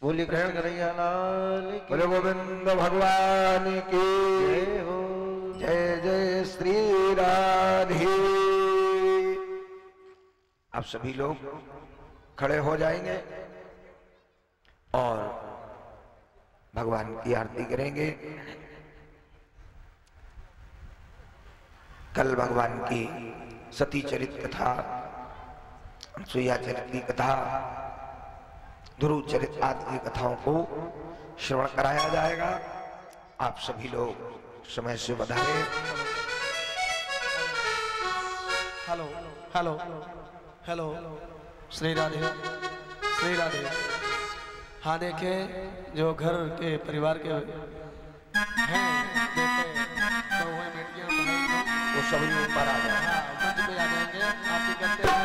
बोली कृष्ण कन्हैया लाल की, बोले गोविंद भगवान की जय हो। जय जय श्री राधे। आप सभी लोग खड़े हो जाएंगे और भगवान की आरती करेंगे। कल भगवान की सती चरित कथा, सुइया चरित की कथा, ध्रुव चरित आदि की कथाओं को श्रवण कराया जाएगा। आप सभी लोग समय से बधाए। Hello hello hello, Shri Radhe Shri Radhe. हाँ देखे जो घर के परिवार के हैं बेटे बहुएं बेटियां भाई वो सभी ऊपर आ जाए। हाँ मंच पे आ जाएंगे, आरती करते हैं।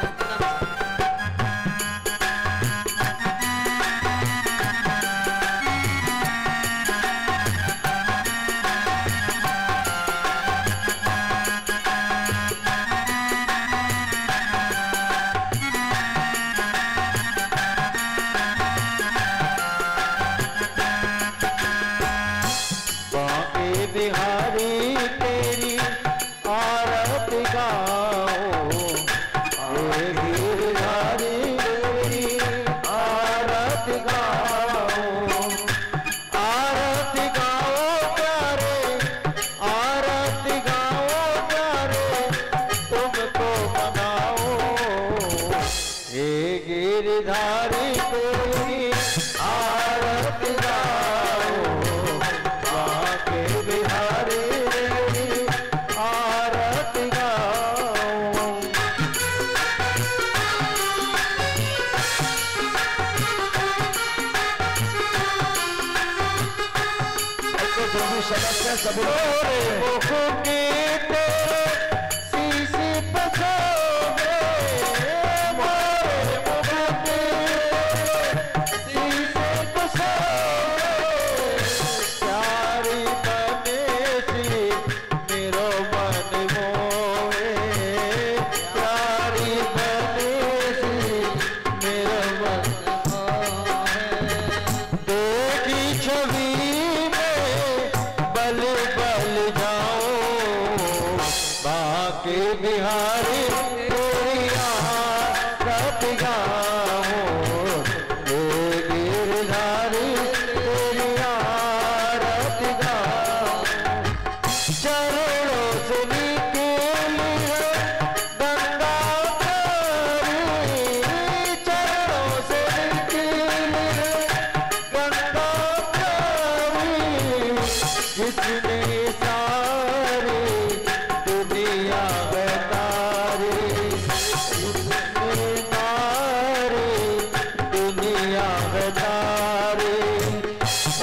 बिहारी तेरी आरती गाओ, गिरधारी तेरी आरती गाओ, आरती गाओ प्यारे, आरती गाओ प्यारे, तुमको मनाओ, हे गिरधारी तेरी आरती गाओ, बिहारी आरती गाओ। जो भी सदस्य सब लोग शीशी पछोगे, शीशे पछोगे, प्यारी बनेसी मेरो मन मोहे, प्यारी बनेसी मेरो मन मोहे, देखी छवि में बल बल जाओ, आरती गाऊं हे गिरधारी तेरी आरती गाऊं। चरणों से निकली है गंगा प्यारी, चरणों से निकली है गंगा प्यारी, जिसने सारी दुनिया बतारी, उसने मारी दुनिया बतारी।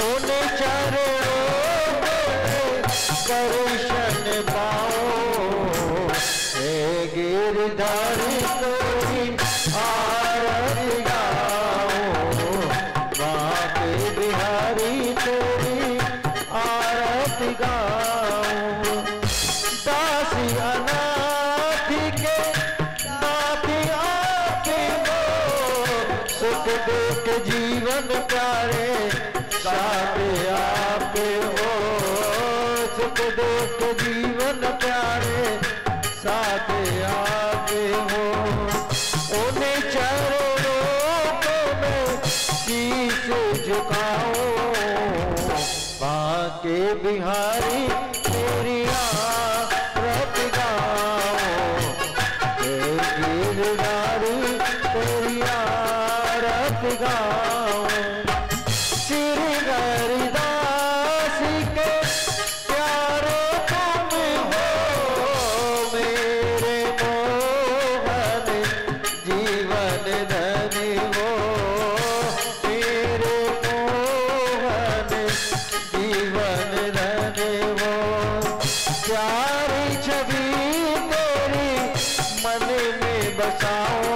उन चरणों में दर्शन पाओ हे गिरधारी तेरी आरती गाऊं, बाके बिहारी तेरी आरती गाऊं। दासी अनाथी के नाथी आके हो, सुख दुख जीवन प्यारे साथ आपके हो, सुख दुख जीवन प्यारे साथ आपके हो। उन्हें चरणों को मैं शीश झुकाऊं, बाके बिहारी तेरी आरती गाऊं हे गिरधारी तेरी आरती गाऊं। श्री हरिदास के प्यारे तुम हो, मेरे मोहन जीवन धनी हो, मेरे मोहन जीवन धनी हो। प्यारी छवि तेरी मन में बसाओ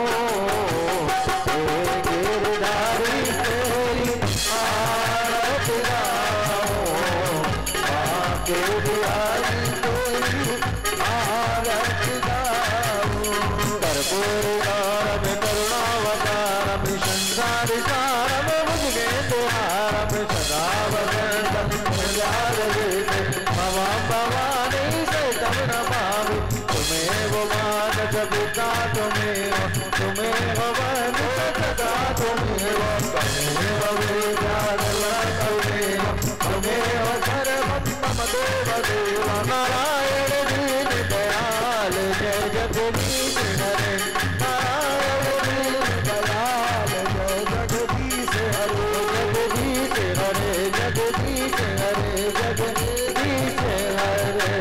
हे गिरधारी तेरी आरती गाऊं, बाके बिहारी तेरी आरती गाऊं। कर्पूरकारं करुणावतारं संसार सारं भुजगेन्दुहारं सदा वसन्तं हृदयारविन्दे भवां भवानी सहितं नमामि। तुमेव मानस पिता तुमेव, तुमेव बन्धु सखा तुमेव, त्वमेव विद्याधर त्वमेव, त्वमेव सर्वं मम देवदेव। नारायण दीन दयाल जय जगदीश हरे, नारायण दीन दयाल जय जगदीश हरे, जगदीश हरे जगदीश हरे जगदीश हरे।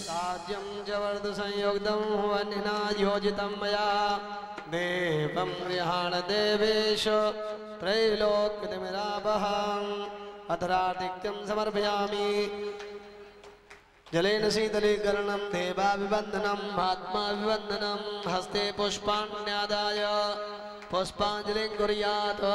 राज्यं जवर्द संयुक्तं वह्निना योजितं मया, देवं गृहाण देवेश त्रैलोक्यतिमिरापहम्। अधराधिक्यं समर्पयामि, जलेन शीतलीकरणं देवाभिवन्दनं महात्माभिवन्दनं। हस्ते पुष्पाण्यादाय पुष्पाञ्जलिं कुर्यात्।